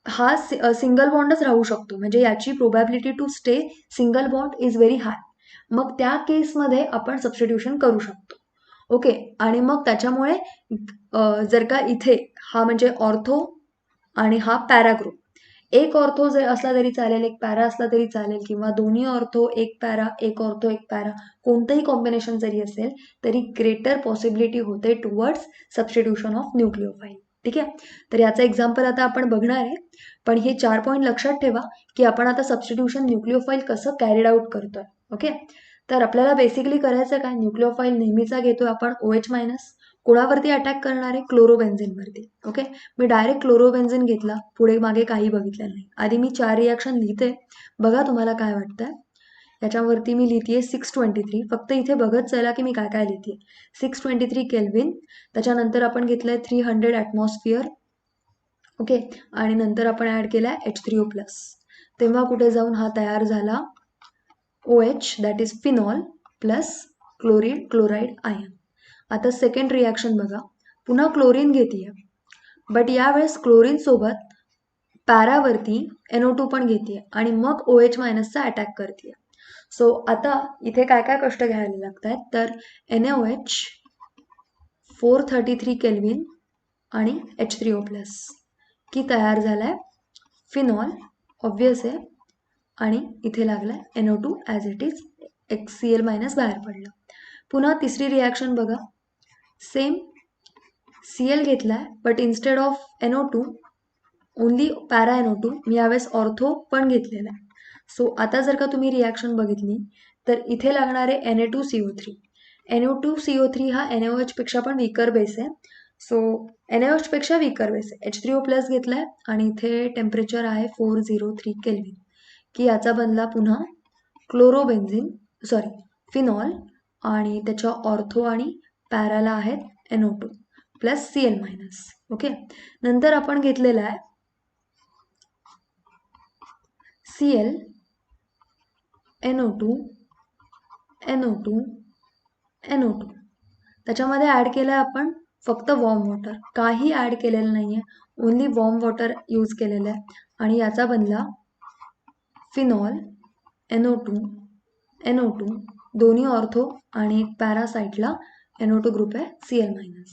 हा सिंगल बॉन्डच राहू शकतो. म्हणजे याची probability two stay single bond is very high. मग त्या केसमध्ये आपण सबस्टिट्यूशन करू शकतो. ओके, आणि मग त्याच्यामुळे जर का इथे हा म्हणजे ऑर्थो आणि हा पॅरा ग्रुप, एक ऑर्थो जर असला तरी चालेल, एक पॅरा असला तरी चालेल, किंवा दोन्ही ऑर्थो एक पॅरा, एक ऑर्थो एक पॅरा, कोणतंही कॉम्बिनेशन जरी असेल तरी ग्रेटर पॉसिबिलिटी होते टुवर्ड्स सबस्टिट्यूशन ऑफ न्यूक्लिओफाईल. ठीक आहे, तर याचं एक्झाम्पल आता आपण बघणार आहे. पण हे 4 पॉईंट लक्षात ठेवा की आपण आता सबस्टिट्यूशन न्यूक्लिओफाईल कसं कॅरीड आउट करतोय. ओके, तर आपल्याला बेसिकली करायचं काय, न्यूक्लिओफाईल नेहमीचा घेतोय आपण OH-, कोणावरती अटॅक करणार आहे, क्लोरोबेन्झिनवरती. ओके, मी डायरेक्ट क्लोरोबेन्झिन घेतला, पुढे मागे काही बघितलं नाही. आधी मी 4 रिॲक्शन लिहिते, बघा तुम्हाला काय वाटतंय. याच्यावरती मी लिहितेय 623. फक्त इथे बघत चला की मी काय काय लिहितेय. 623 केल्विन, त्याच्यानंतर आपण घेतलंय 300 ॲटमॉस्फिअर. ओके, आणि नंतर आपण ॲड केलाय H3O+. तेव्हा कुठे जाऊन हा तयार झाला OH, that is phenol plus chloride ion. आता सेकंड रिॲक्शन बघा, पुन्हा क्लोरीन घेतेय, बट यावेळेस क्लोरीन सोबत पॅरावरती NO2 पण घेतेय आणि मग OH- अटॅक करतेय. सो आता इथे काय काय कष्ट घ्यायला लागत आहेत, तर NaOH 433 केल्विन आणि H3O+, की तयार झालाय फिनॉल, ऑब्वियस आहे, आणि इथे लागलाय NO2 as it is, Cl- बाहेर पडलं. पुन्हा तिसरी रिॲक्शन बघा, सेम Cl घेतलाय but instead of NO2 only para NO2. मी यावेळेस ऑर्थो पण घेतलेला आहे. सो आता जर का तुम्ही रिॲक्शन बघितली तर इथे लागणारे Na2CO3. NO2CO3 हा NaOH पेक्षा पण वीकर बेस आहे. सो NaOH पेक्षा वीकर बेस आहे. H3O+ घेतलाय आणि इथे टेम्परेचर आहे 403 केल्विन. की याचा बनला पुन्हा फिनॉल आणि त्याच्या ऑर्थो आणि पॅराला आहेत NO2 प्लस Cl-. ओके, नंतर आपण घेतलेला आहे Cl NO2 NO2 NO2. त्याच्यामध्ये ॲड केलं आहे आपण फक्त वॉर्म वॉटर, काही ॲड केलेलं नाही आहे, ओनली वॉर्म वॉटर यूज केलेलं आहे आणि याचा बनला फिनॉल NO2 दोन्ही ऑर्थो आणि एक पॅरा साईडला NO2 ग्रुप आहे Cl-.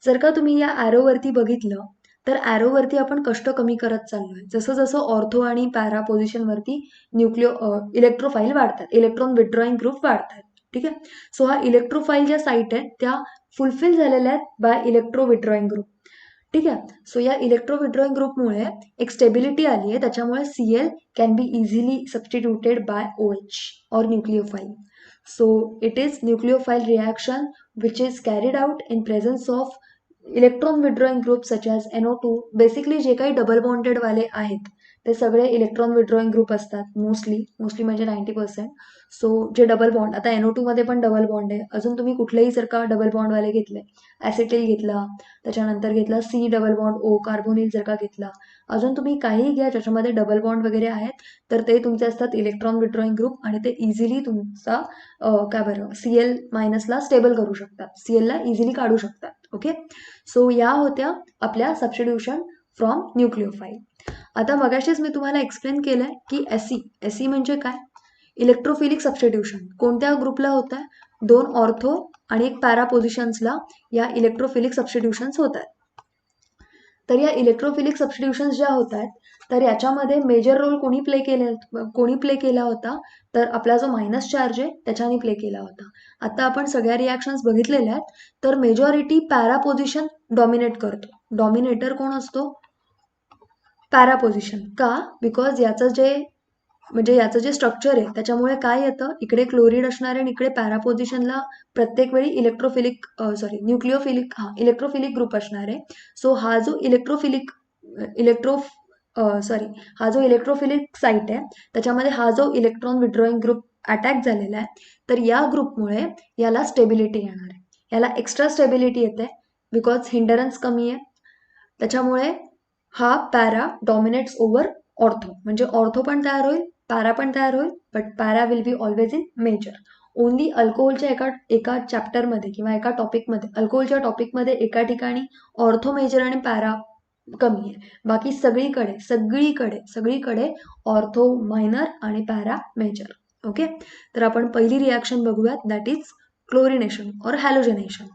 जर का तुम्ही या ॲरोवरती बघितलं तर ॲरोवरती आपण कष्ट कमी करत चाललोय. जसं जसं ऑर्थो आणि पॅरा पोझिशनवरती इलेक्ट्रोफाईल वाढतात, इलेक्ट्रॉन विथड्रॉईंग ग्रुप वाढतात. ठीक आहे. सो हा इलेक्ट्रोफाईल ज्या साईट आहेत त्या फुलफिल झालेल्या आहेत बाय इलेक्ट्रो विथड्रॉईंग ग्रुप. ठीक आहे. सो या इलेक्ट्रो विथड्रॉईंग ग्रुपमुळे एक स्टेबिलिटी आली आहे, त्याच्यामुळे Cl can be easily substituted by OH or nucleophile. So it is nucleophile reaction which is carried out in presence of electron withdrawing group such as NO2. Basically जे काही double bonded वाले आहेत ते सगळे electron withdrawing group असतात mostly म्हणजे 90%. So जे double bond, आता NO2 मध्ये पण डबल बॉन्ड आहे. अजून तुम्ही कुठलेही जर का डबल बॉन्डवाले घेतले, ॲसिटिल घेतला, त्याच्यानंतर घेतला C double bond O, carbonyl जर का घेतला, अजून तुम्ही काही घ्या ज्याच्यामध्ये डबल बॉन्ड वगैरे आहेत, तर ते तुमचे असतात इलेक्ट्रॉन विथड्रॉईंग ग्रुप आणि ते इझिली तुमचा Cl- ला स्टेबल करू शकतात, Cl-ला इझिली काढू शकतात. ओके, सो या होत्या आपल्या सबस्टिट्यूशन फ्रॉम न्यूक्लियोफाईल. आता मगाशीच मी तुम्हाला एक्सप्लेन केलंय की SE म्हणजे काय, इलेक्ट्रोफिलिक सबस्टिट्यूशन. कोणत्या ग्रुपला होत आहे, 2 ऑर्थो आणि एक पॅरा पोझिशन्सला या इलेक्ट्रोफिलिक सबस्टिट्यूशन्स होत आहेत. तर या इलेक्ट्रोफिलिक सबस्टिट्यूशन्स ज्या होत आहेत तर याच्यामध्ये मेजर रोल कोणी प्ले केला होता, तर आपला जो मायनस चार्ज आहे त्याच्याने प्ले केला होता. आता आपण सगळ्या रिॲक्शन्स बघितलेल्या आहेत, तर मेजॉरिटी पॅरा पोझिशन डॉमिनेट करतो. डॉमिनेटर कोण असतो, पॅरा पोझिशन. का, बिकॉज याचं जे स्ट्रक्चर आहे त्याच्यामुळे काय येतं, इकडे क्लोरीड असणार आहे आणि इकडे पॅरा पोझिशनला प्रत्येक वेळी इलेक्ट्रोफिलिक ग्रुप असणार आहे. सो हा जो इलेक्ट्रोफिलिक साईट आहे त्याच्यामध्ये हा जो इलेक्ट्रॉन विथड्रॉईंग ग्रुप अटॅक झालेला आहे, तर या ग्रुपमुळे याला स्टेबिलिटी येणार आहे, याला एक्स्ट्रा स्टेबिलिटी येते बिकॉज हिंडरन्स कमी आहे. त्याच्यामुळे हा पॅरा डॉमिनेट्स ओव्हर ऑर्थो, म्हणजे ऑर्थो पण तयार होईल, पॅरा पण तयार होईल, but para will be always in major. Only अल्कोहोलच्या एका चॅप्टरमध्ये किंवा एका टॉपिकमध्ये, अल्कोहोलच्या टॉपिकमध्ये एका ठिकाणी ऑर्थो मेजर आणि पॅरा कमी आहे, बाकी सगळीकडे ऑर्थो मायनर आणि पॅरा मेजर. ओके, तर आपण पहिली रिॲक्शन बघूयात, दॅट इज क्लोरिनेशन और हॅलोजनेशन.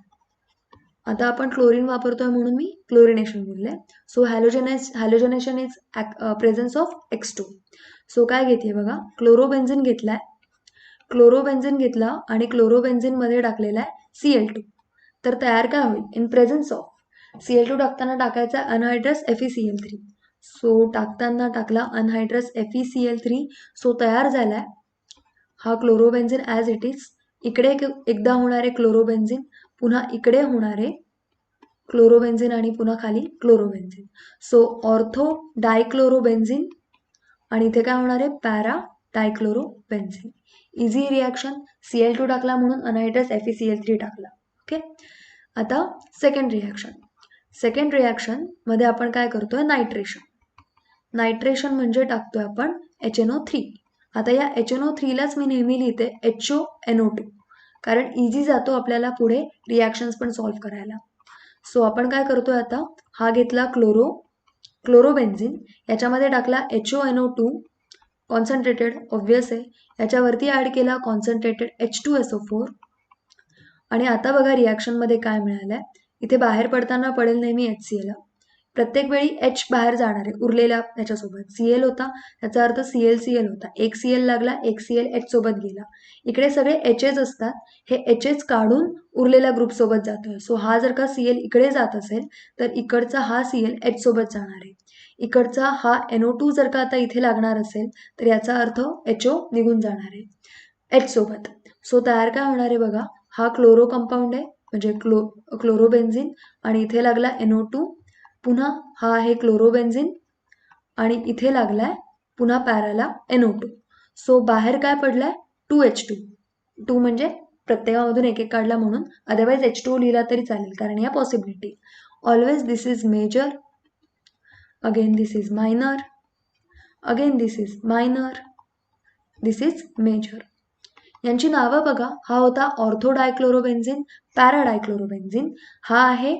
आता आपण क्लोरीन वापरतोय म्हणून मी क्लोरिनेशन बोलले. So halogenation is presence of X2. So काय घेते बघा, क्लोरोबेन्झिन घेतला आणि क्लोरोबेन्झिनमध्ये टाकलेला आहे Cl2. तर तयार काय होईल, इन प्रेझन्स ऑफ Cl2 टाकताना टाकायचा अनहायड्रस FeCl3. सो टाकताना टाकला अनहायड्रस FeCl3. सो तयार झालाय हा क्लोरोबेन्झिन ॲज इट इज. इकडे एकदा होणारे क्लोरोबेन्झिन, पुन्हा इकडे होणारे क्लोरोबेन्झिन आणि पुन्हा खाली क्लोरोबेन्झिन. सो ऑर्थो डायक्लोरोबेन्झिन आणि इथे काय होणार आहे, पॅरा डायक्लोरोबेन्झिन. इझी रिॲक्शन, Cl2 टाकला म्हणून अनहायड्रस FeCl3 टाकला. ओके, आता सेकंड रिॲक्शन मध्ये आपण काय करतोय, नायट्रेशन म्हणजे टाकतोय आपण HNO3. आता या HNO3लाच मी नेहमी लिहिते HONO2, कारण इझी जातो आपल्याला पुढे रिॲक्शन्स पण सॉल्व्ह करायला. सो आपण काय करतोय, आता हा घेतला क्लोरोबेन्झिन, याच्यामध्ये टाकला HONO2 कॉन्सन्ट्रेटेड, ऑब्वियस आहे, याच्यावरती ॲड केला कॉन्सन्ट्रेटेड H2SO4. आणि आता बघा रिॲक्शनमध्ये काय मिळालंय, इथे बाहेर पडताना पडेल नेहमी HCl, प्रत्येक वेळी H बाहेर जाणार आहे उरलेल्या ह्याच्यासोबत. Cl होता याचा अर्थ Cl होता. एक Cl लागला, एक Cl H सोबत गेला. इकडे सगळे H's असतात. हे H's काढून उरलेल्या ग्रुप सोबत जातोय. सो हा जर का Cl इकडे जात असेल तर इकडचा हा Cl H सोबत जाणार आहे. इकडचा हा NO2 जर का आता इथे लागणार असेल तर याचा अर्थ HO निघून जाणार आहे H सोबत. सो तयार काय होणार आहे बघा, हा क्लोरो कंपाऊंड आहे म्हणजे क्लोरोबेन्झिन आणि इथे लागला NO2. पुन्हा हा आहे क्लोरोबेन्झिन आणि इथे लागलाय पुन्हा पॅराला NO2. सो बाहेर काय पडलाय 2H2. 2 म्हणजे प्रत्येकामधून एक एक काढला म्हणून, अदरवाईज H2 लिहिला तरी चालेल कारण या possibility. Always this is major, again this is minor, again this is minor, this is major. यांची नावं बघा, हा होता ऑर्थो डायक्लोरोबेन्झिन, पॅरा डायक्लोरोबेन्झिन. हा आहे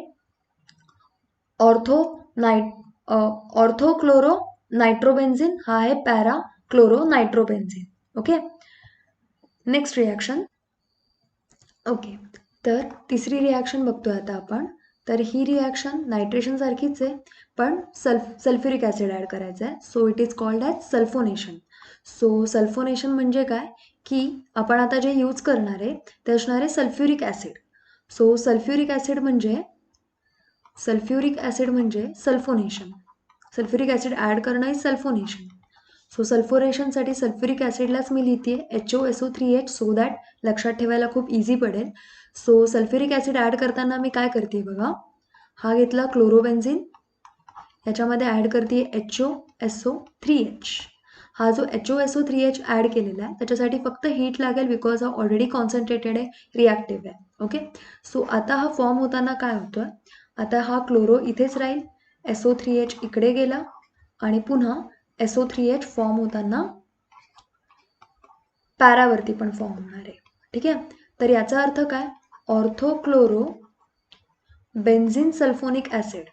ऑर्थो क्लोरो नायट्रोबेन्झिन, हा आहे para chloro nitrobenzene. Okay, next reaction. Okay, तर तिसरी रिॲक्शन बघतोय आता आपण. तर ही रिॲक्शन नायट्रेशन सारखीच आहे पण सल्फ्युरिक ॲसिड ॲड करायचं आहे. So it is called as sulphonation. So sulphonation म्हणजे काय की आपण आता जे यूज करणार आहे ते असणार आहे sulphuric acid. So sulphuric acid म्हणजे सल्फोनेशन. सल्फ्युरिक ॲसिड ॲड करणं आहे सल्फोनेशन. सो सल्फोनेशनसाठी सल्फ्युरिक ॲसिडलाच मी लिहिते HOSO3H सो दॅट लक्षात ठेवायला खूप इझी पडेल. सो सल्फ्युरिक ॲसिड ॲड करताना मी काय करते बघा, हा घेतला क्लोरोबेन्झिन, याच्यामध्ये ॲड करते HOSO3H. हा जो HOSO3H ॲड केलेला आहे त्याच्यासाठी फक्त हीट लागेल बिकॉज हा ऑलरेडी कॉन्सन्ट्रेटेड आहे, रिॲक्टिव्ह आहे. ओके, सो आता हा फॉर्म होताना काय होतोय, आता हा क्लोरो इथेच राहील, SO3H इकडे गेला आणि पुन्हा SO3H फॉर्म होताना पॅरावरती पण फॉर्म होणार आहे. ठीक आहे, तर याचा अर्थ काय, ऑर्थोक्लोरो बेन्झिन सल्फोनिक ॲसिड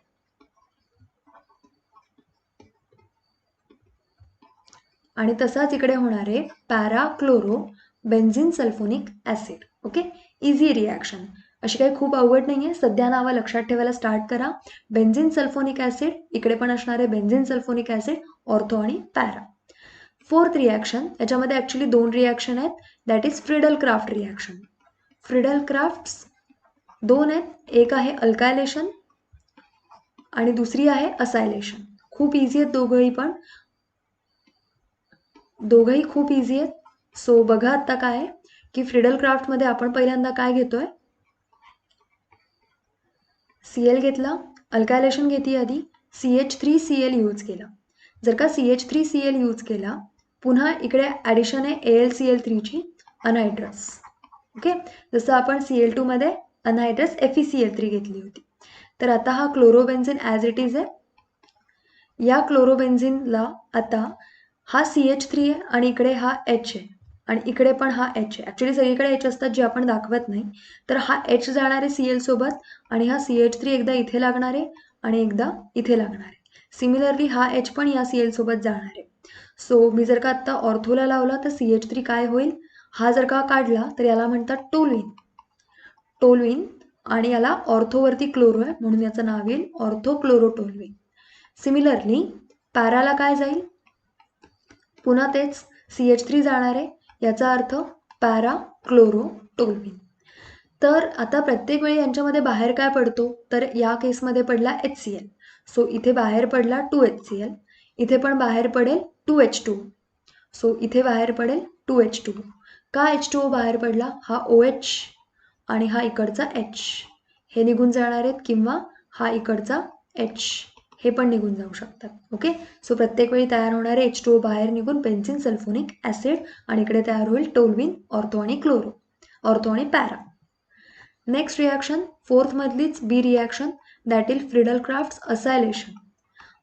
आणि तसाच इकडे होणार आहे para chloro benzene sulphonic acid. Okay, easy reaction, अशी काही खूप अवघड नाही आहे. सध्या नावं लक्षात ठेवायला स्टार्ट करा. बेन्झिन सल्फोनिक ॲसिड, इकडे पण असणार आहे बेन्झिन सल्फोनिक ॲसिड, ऑर्थो आणि पॅरा. फोर्थ रिॲक्शन, याच्यामध्ये ॲक्च्युली 2 रिॲक्शन आहेत, that is Friedel Crafts reaction. Friedel crafts 2 आहेत, एक आहे अल्कायलेशन आणि दुसरी आहे असायलेशन. खूप इझी आहेत दोघंही खूप इझी आहेत. सो बघा आता काय आहे की फ्रिडल क्राफ्टमध्ये आपण पहिल्यांदा काय घेतोय, Cl घेतला, अल्कायलेशन घेतली आधी, CH3Cl यूज केला. जर का CH3Cl यूज केला, पुन्हा इकडे ॲडिशन आहे AlCl3 ची, अनहायड्रस. ओके, जसं आपण Cl2 मध्ये अनहायड्रस FeCl3 घेतली होती. तर आता हा क्लोरोबेन्झिन ॲज इट इज आहे. या क्लोरोबेन्झिनला आता हा CH3 आहे आणि इकडे हा H आहे आणि इकडे पण हा H आहे. ॲक्च्युली सगळीकडे H असतात जे आपण दाखवत नाही. तर हा H जाणार आहे Cl सोबत आणि हा CH3 एकदा इथे लागणार आहे आणि एकदा इथे लागणार आहे. सिमिलरली हा H पण या Cl सोबत जाणार आहे. सो मी जर का आता ऑर्थोला लावला तर CH3 काय होईल, हा जर का काढला तर याला म्हणतात टोल्विन आणि याला ऑर्थोवरती क्लोरो आहे म्हणून याचं नाव येईल ऑर्थोक्लोरोटोल्विन. सिमिलरली पॅराला काय जाईल, पुन्हा तेच CH3 जाणार आहे, याचा अर्थ पॅरा क्लोरोटोल्विन. तर आता प्रत्येक वेळी यांच्यामध्ये बाहेर काय पडतो, तर या केसमध्ये पडला HCl. सो इथे बाहेर पडला 2HCl, इथे पण बाहेर पडेल 2H2. सो इथे बाहेर पडेल 2H2. का H2O बाहेर पडला, हा OH आणि हा इकडचा H हे निघून जाणार आहेत किंवा हा इकडचा H हे पण निघून जाऊ शकतात. ओके, सो प्रत्येक वेळी तयार होणारे H2O बाहेर निघून बेन्झिन सल्फोनिक ॲसिड आणि इकडे तयार होईल टोल्विन, ऑर्थो आणि क्लोरो, ऑर्थो आणि पॅरा. नेक्स्ट रिॲक्शन, फोर्थ मधलीच B reaction, that is Friedel Crafts acylation.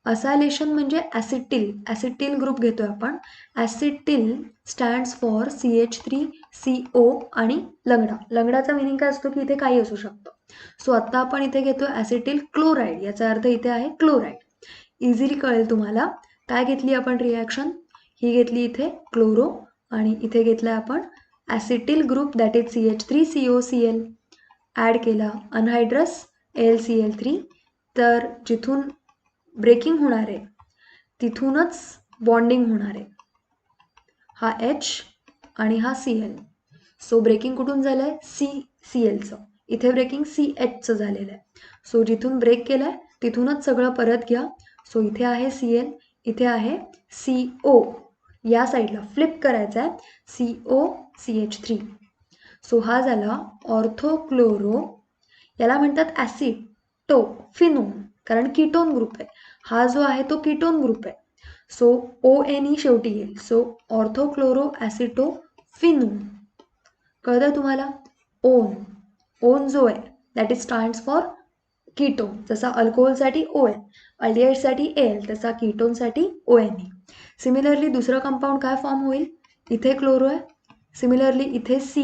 Acylation म्हणजे ॲसिटिल ग्रुप घेतोय आपण. ॲसिटिल स्टँड्स फॉर CH3CO आणि लंगडाचा मिनिंग काय असतो की इथे काही असू शकतं. सो आता आपण इथे घेतो ॲसिटिल क्लोराईड, याचा अर्थ इथे आहे क्लोराईड. इझिली कळेल तुम्हाला. काय घेतली आपण रिॲक्शन, ही घेतली इथे क्लोरो आणि इथे घेतला आपण acetyl group that is CH3COCl, add केला अनहायड्रस AlCl3. तर जिथून ब्रेकिंग होणार आहे तिथूनच बॉन्डिंग होणार आहे. हा H आणि हा Cl. सो ब्रेकिंग कुठून झालंय CClचं, इथे ब्रेकिंग CHचं झालेलं आहे. सो जिथून ब्रेक केलाय तिथूनच सगळं परत घ्या. सो इथे आहे Cl, इथे आहे CO, या साईडला फ्लिप करायचा आहे COCH3. सो हा झाला ऑर्थोक्लोरो, याला म्हणतात ॲसिटोफिनोन, कारण कीटोन ग्रुप आहे. हा जो आहे तो कीटोन ग्रुप आहे. सो ONE शेवटी येईल. सो ऑर्थोक्लोरो ॲसिटोफिनोन. कळतं तुम्हाला? ओन जो आहे that is stands for ketone. जसा अल्कोहोलसाठी ON, अल्डिहाइडसाठी AL, तसा कीटोनसाठी ONE. सिमिलरली दुसरं कंपाऊंड काय फॉर्म होईल? इथे क्लोरो आहे, सिमिलरली इथे C,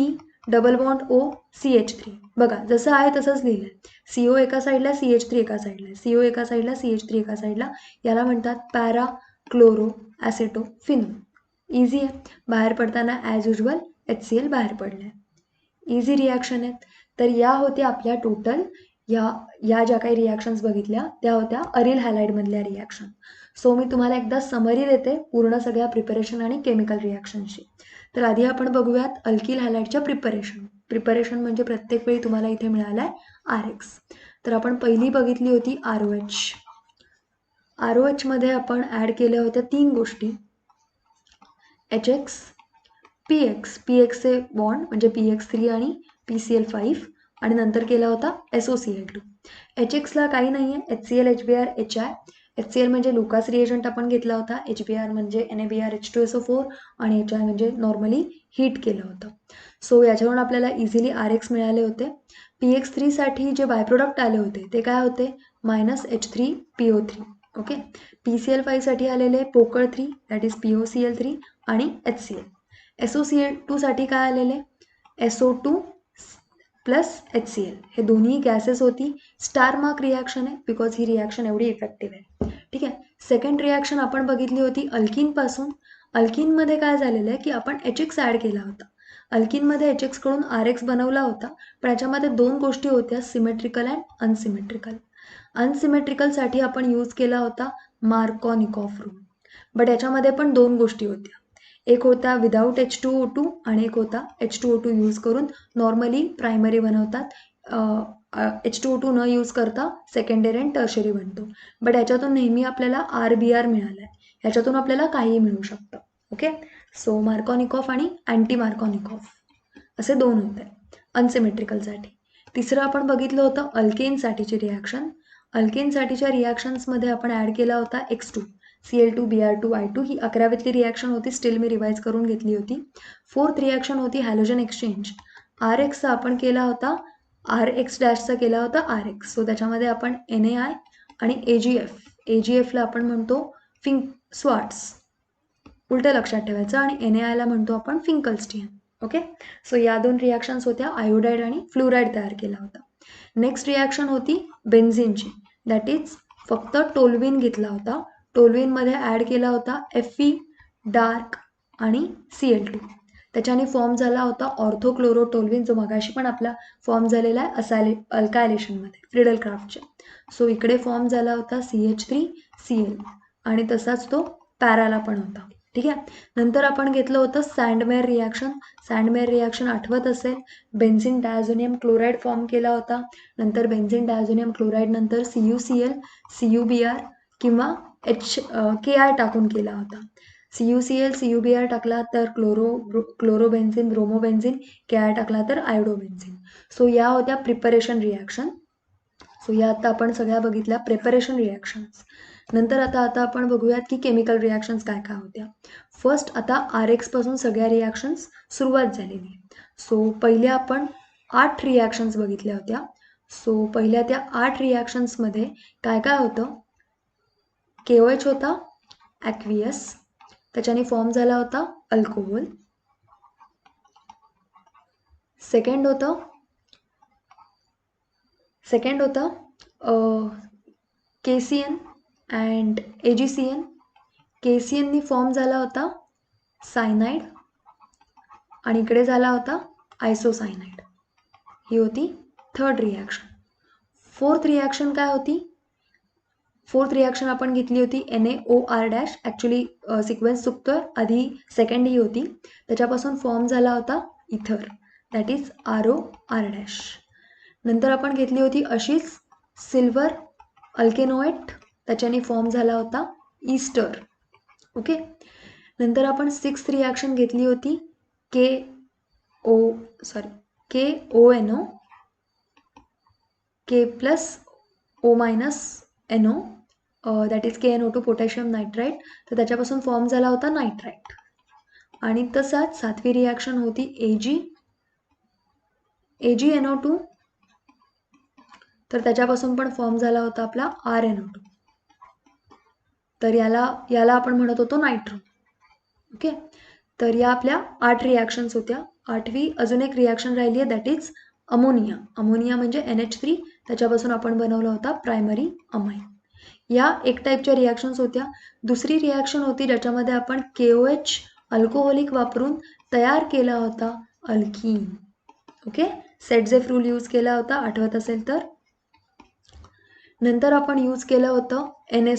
double bond O, CH3. बघा जसं आहे तसंच लिहिलंय. CO एका साईडला, CH3 एका साईडला, CO एका साईडला, CH3 एका साईडला. याला म्हणतात पॅरा क्लोरो ॲसिटोफिनोन. इझी आहे. बाहेर पडताना ॲज युजल HCl बाहेर पडलंय. इझी रिॲक्शन आहेत. तर या होत्या आपल्या टोटल या ज्या काही रिॲक्शन्स बघितल्या त्या होत्या अरिल हॅलाइडमधल्या रिॲक्शन. सो मी तुम्हाला एकदा समरी देते पूर्ण सगळ्या प्रिपरेशन आणि केमिकल रिॲक्शनची. तर आधी आपण बघूयात अल्किल हॅलाइडच्या प्रिपरेशन म्हणजे प्रत्येक वेळी तुम्हाला इथे मिळालाय RX. तर आपण पहिली बघितली होती ROH. ROH मध्ये आपण ॲड केल्या होत्या 3 गोष्टी, HX, PX. PXचे बॉन्ड म्हणजे PX3 आणि PCl5, आणि नंतर केला होता SOCl2. HXला काही नाही आहे, HCl, HBr, HI. HCl म्हणजे लुकास रिएजंट आपण घेतला होता, HBr म्हणजे NaBrH2SO4, आणि HI म्हणजे नॉर्मली हीट केलं होतं. सो याच्यावरून आपल्याला इझिली RX मिळाले होते. PX3 साठी जे बाय प्रोडक्ट आले होते ते काय होते? -H3PO3. ओके. PCl5 साठी आलेले पोकळ3 दॅट इज POCl3 आणि HCl. SOCl2 साठी काय आलेले? SO2 plus HCl. हे दोन्ही गॅसेस होती. स्टार मार्क रिॲक्शन आहे बिकॉज ही रिॲक्शन एवढी इफेक्टिव्ह आहे. ठीक आहे. सेकंड रिॲक्शन आपण बघितली होती अल्किनपासून. अल्किनमध्ये काय झालेलं आहे की आपण HX ॲड केला होता. अल्किनमध्ये HX कडून RX बनवला होता, पण याच्यामध्ये 2 गोष्टी होत्या, सिमेट्रिकल अँड अनसिमेट्रिकल. अनसिमेट्रिकलसाठी आपण यूज केला होता मार्कोनिकॉफ रूल. बट याच्यामध्ये पण 2 गोष्टी होत्या. एक होता विदाऊट H2O2 आणि एक होता H2O2 यूज करून. नॉर्मली प्रायमरी बनवतात, H2O2 न यूज करता सेकंडरी अँड टर्शरी बनतो. बट याच्यातून नेहमी आपल्याला RBr मिळालं आहे. ह्याच्यातून आपल्याला काहीही मिळू शकतं. ओके. सो मार्कोनिकॉफ आणि अँटी मार्कोनिकॉफ असे 2 होते अनसिमेट्रिकलसाठी. तिसरं आपण बघितलं होतं अल्केनसाठीची रिॲक्शन. अल्केनसाठीच्या रिॲक्शन्समध्ये आपण ॲड केला होता X2, Cl2Br2I2. ही 11वीतली रिॲक्शन होती, स्टील मी रिवाईज करून घेतली होती. 4th रिॲक्शन होती हॅलोजन एक्सचेंज. RXचा आपण केला होता, RX' केला होता RX. सो त्याच्यामध्ये आपण NaI आणि AgFला आपण म्हणतो स्वार्ट्स, उलटं लक्षात ठेवायचं, आणि NaIला म्हणतो आपण फिंकलस्टीयन. ओके. सो या 2 रिॲक्शन्स होत्या. आयोडाईड आणि फ्लोराईड तयार केला होता. नेक्स्ट रिॲक्शन होती बेन्झिनची, दॅट इज फक्त टोल्विन घेतला होता. टोल्विनमध्ये ॲड केला होता Fe डार्क आणि Cl2. त्याच्याने फॉर्म झाला होता ऑर्थोक्लोरोटोल्विन, जो मगाशी पण आपला फॉर्म झालेला आहे अल्कायलेशनमध्ये फ्रिडल क्राफ्टच्या. सो इकडे फॉर्म झाला होता CH3Cl, आणि तसाच तो पॅराला पण होता. ठीक आहे. नंतर आपण घेतलं होतं सँडमेअर रिॲक्शन. सँडमेअर रिॲक्शन आठवत असेल, बेन्झिन डायझोनियम क्लोराईड फॉर्म केला होता. नंतर बेन्झिन डायझोनियम क्लोराईड नंतर CuCl, CuBr किंवा KI टाकून केला होता. CuCl, CuBr टाकला तर क्लोरोबेन्झिन, ब्रोमोबेन्झिन, KI टाकला तर आयोडोबेन्झिन. सो या होत्या प्रिपरेशन रिॲक्शन. सो या आता आपण सगळ्या बघितल्या प्रिपरेशन रिॲक्शन्स. नंतर आता आपण बघूयात की केमिकल रिॲक्शन्स काय काय होत्या. फर्स्ट आता RX पासून सगळ्या रिॲक्शन्स सुरुवात झालेली. सो पहिल्या आपण 8 रिॲक्शन्स बघितल्या होत्या. सो पहिल्या त्या 8 रिॲक्शन्समध्ये काय काय होतं? KOH होता ॲक्वियस, त्याच्याने फॉर्म झाला होता अल्कोहोल. सेकंड होतं KCN अँड AgCN. KCNनी फॉर्म झाला होता सायनाइड, आणि इकडे झाला होता आयसोसायनाइड. ही होती थर्ड रिॲक्शन. फोर्थ रिॲक्शन काय होती? फोर्थ रिॲक्शन आपण घेतली होती NaOR'. ॲक्च्युली सिक्वेन्स चुकतोय, आधी सेकंड ही होती. त्याच्यापासून फॉर्म झाला होता इथर, दॅट इज ROR'. नंतर आपण घेतली होती अशीच सिल्वर अल्केनोएट, त्याच्याने फॉर्म झाला होता ईस्टर. ओके. नंतर आपण सिक्स्थ रिॲक्शन घेतली होती KONO, K plus O minus NO, that is KNO2 potassium nitrite. तर त्याच्यापासून फॉर्म झाला होता नायट्राईट. आणि तसाच सातवी रिॲक्शन होती AgNO2, तर त्याच्यापासून पण फॉर्म झाला होता आपला RNO2. तर याला आपण म्हणत होतो नायट्रो. ओके. तर या आपल्या 8 रिॲक्शन्स होत्या. 8वी अजून एक रिॲक्शन राहिली आहे, दॅट इज अमोनिया. अमोनिया म्हणजे NH3, त्याच्यापासून आपण बनवला होता प्रायमरी अमाइन. या एक टाईपच्या रिॲक्शन्स होत्या. दुसरी रिॲक्शन होती ज्याच्यामध्ये आपण KOH अल्कोहोलिक वापरून तयार केला होता अल्कीन. ओके. सेटझेफ रूल यूज केला होता, आठवत असेल तर. नंतर आपण यूज केलं होतं Na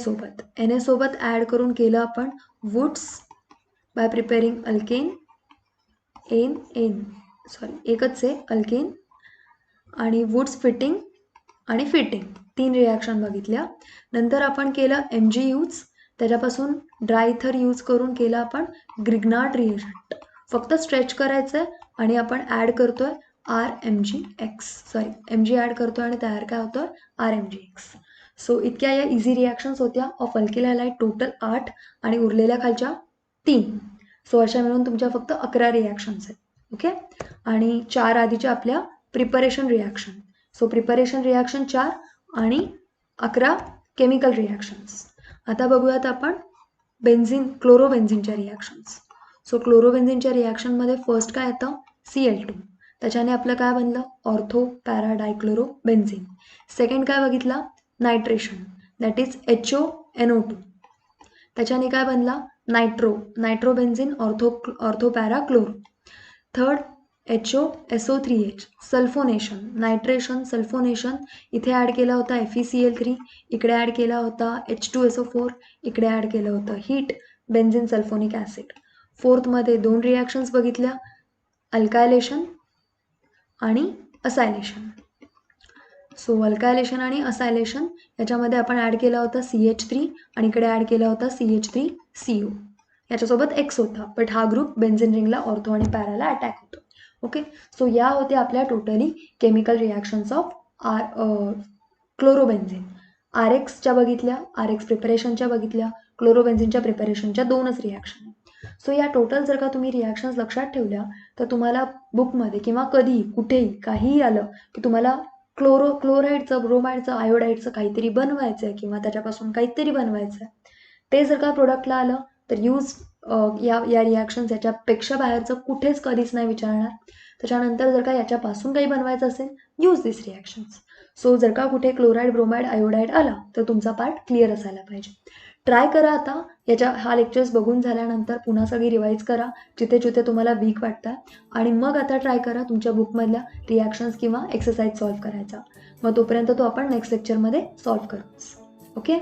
सोबत ॲड करून केलं आपण वुड्स बाय प्रिपेरिंग अल्केन एकच आहे अल्केन आणि वुड्स फिटिंग आणि फिटिंग, 3 रिॲक्शन बघितल्या. नंतर आपण केलं Mg यूज, त्याच्यापासून ड्रायथर यूज करून केलं आपण ग्रिग्नार्ड रिएजंट. फक्त स्ट्रेच करायचं आहे आणि आपण ॲड करतोय Mg ॲड करतोय आणि तयार काय होतं RMgX. सो इतक्या या इझी रिॲक्शन्स होत्या ऑफ अल्किल हॅलाइड, टोटल 8 आणि उरलेल्या खालच्या 3. सो अशा मिळून तुमच्या फक्त 11 रिॲक्शन्स आहेत. ओके. आणि 4 आधीच्या आपल्या preparation reaction. So preparation reaction 4 आणि 11 केमिकल रिॲक्शन्स. आता बघूयात आपण क्लोरोबेन्झिनच्या रिॲक्शन्स. सो क्लोरोबेन्झिनच्या रिॲक्शनमध्ये फर्स्ट काय येतं Cl2, त्याच्याने आपलं काय बनलं ortho para dichloro benzene. Second काय बघितला नायट्रेशन, दॅट इज HONO2, त्याच्याने काय बनला nitrobenzene ortho para chloro. Third HOSO3H sulphonation, nitration sulphonation, इथे ॲड केला होता FeCl3, इकडे ॲड केला होता H2SO4, इकडे ॲड केलं होतं हीट बेन्झिन सल्फोनिक ॲसिड. फोर्थमध्ये 2 रिॲक्शन्स बघितल्या, अल्कायलेशन आणि असायलेशन. सो अल्कायलेशन आणि असायलेशन याच्यामध्ये आपण ॲड केला होता CH3 आणि इकडे ॲड केला होता CH3CO. याच्यासोबत X होता, बट हा ग्रुप बेन्झिन रिंगला ऑर्थो आणि पॅराला अटॅक होतो. ओके. सो या होत्या आपल्या totally chemical reactions of chlorobenzene. RXच्या बघितल्या, RX प्रिपरेशनच्या बघितल्या, क्लोरोबेन्झिनच्या प्रिपरेशनच्या 2च रिॲक्शन. सो या टोटल जर का तुम्ही रिॲक्शन्स लक्षात ठेवल्या तर तुम्हाला बुकमध्ये किंवा कधी कुठेही काहीही आलं की तुम्हाला क्लोराईडचं, ब्रोमाईडचं, आयोडाईडचं काहीतरी बनवायचं आहे किंवा त्याच्यापासून काहीतरी बनवायचं आहे, ते जर का प्रोडक्टला आलं तर यूज या रिॲक्शन्स याच्यापेक्षा बाहेरचं कुठेच कधीच नाही विचारणार. त्याच्यानंतर जर का याच्यापासून काही बनवायचं असेल यूज दिस रिॲक्शन्स. सो जर का कुठे क्लोराईड, ब्रोमाईड, आयोडाईड आला तर तुमचा पार्ट क्लिअर असायला पाहिजे. ट्राय करा आता हा लेक्चर्स बघून झाल्यानंतर पुन्हा सगळी रिवाईज करा जिथे जिथे तुम्हाला वीक वाटतं आणि मग आता ट्राय करा तुमच्या बुकमधल्या रिॲक्शन्स किंवा एक्सरसाइज सॉल्व्ह करायचा. मग तोपर्यंत तो आपण नेक्स्ट लेक्चरमध्ये सॉल्व्ह करूच. ओके.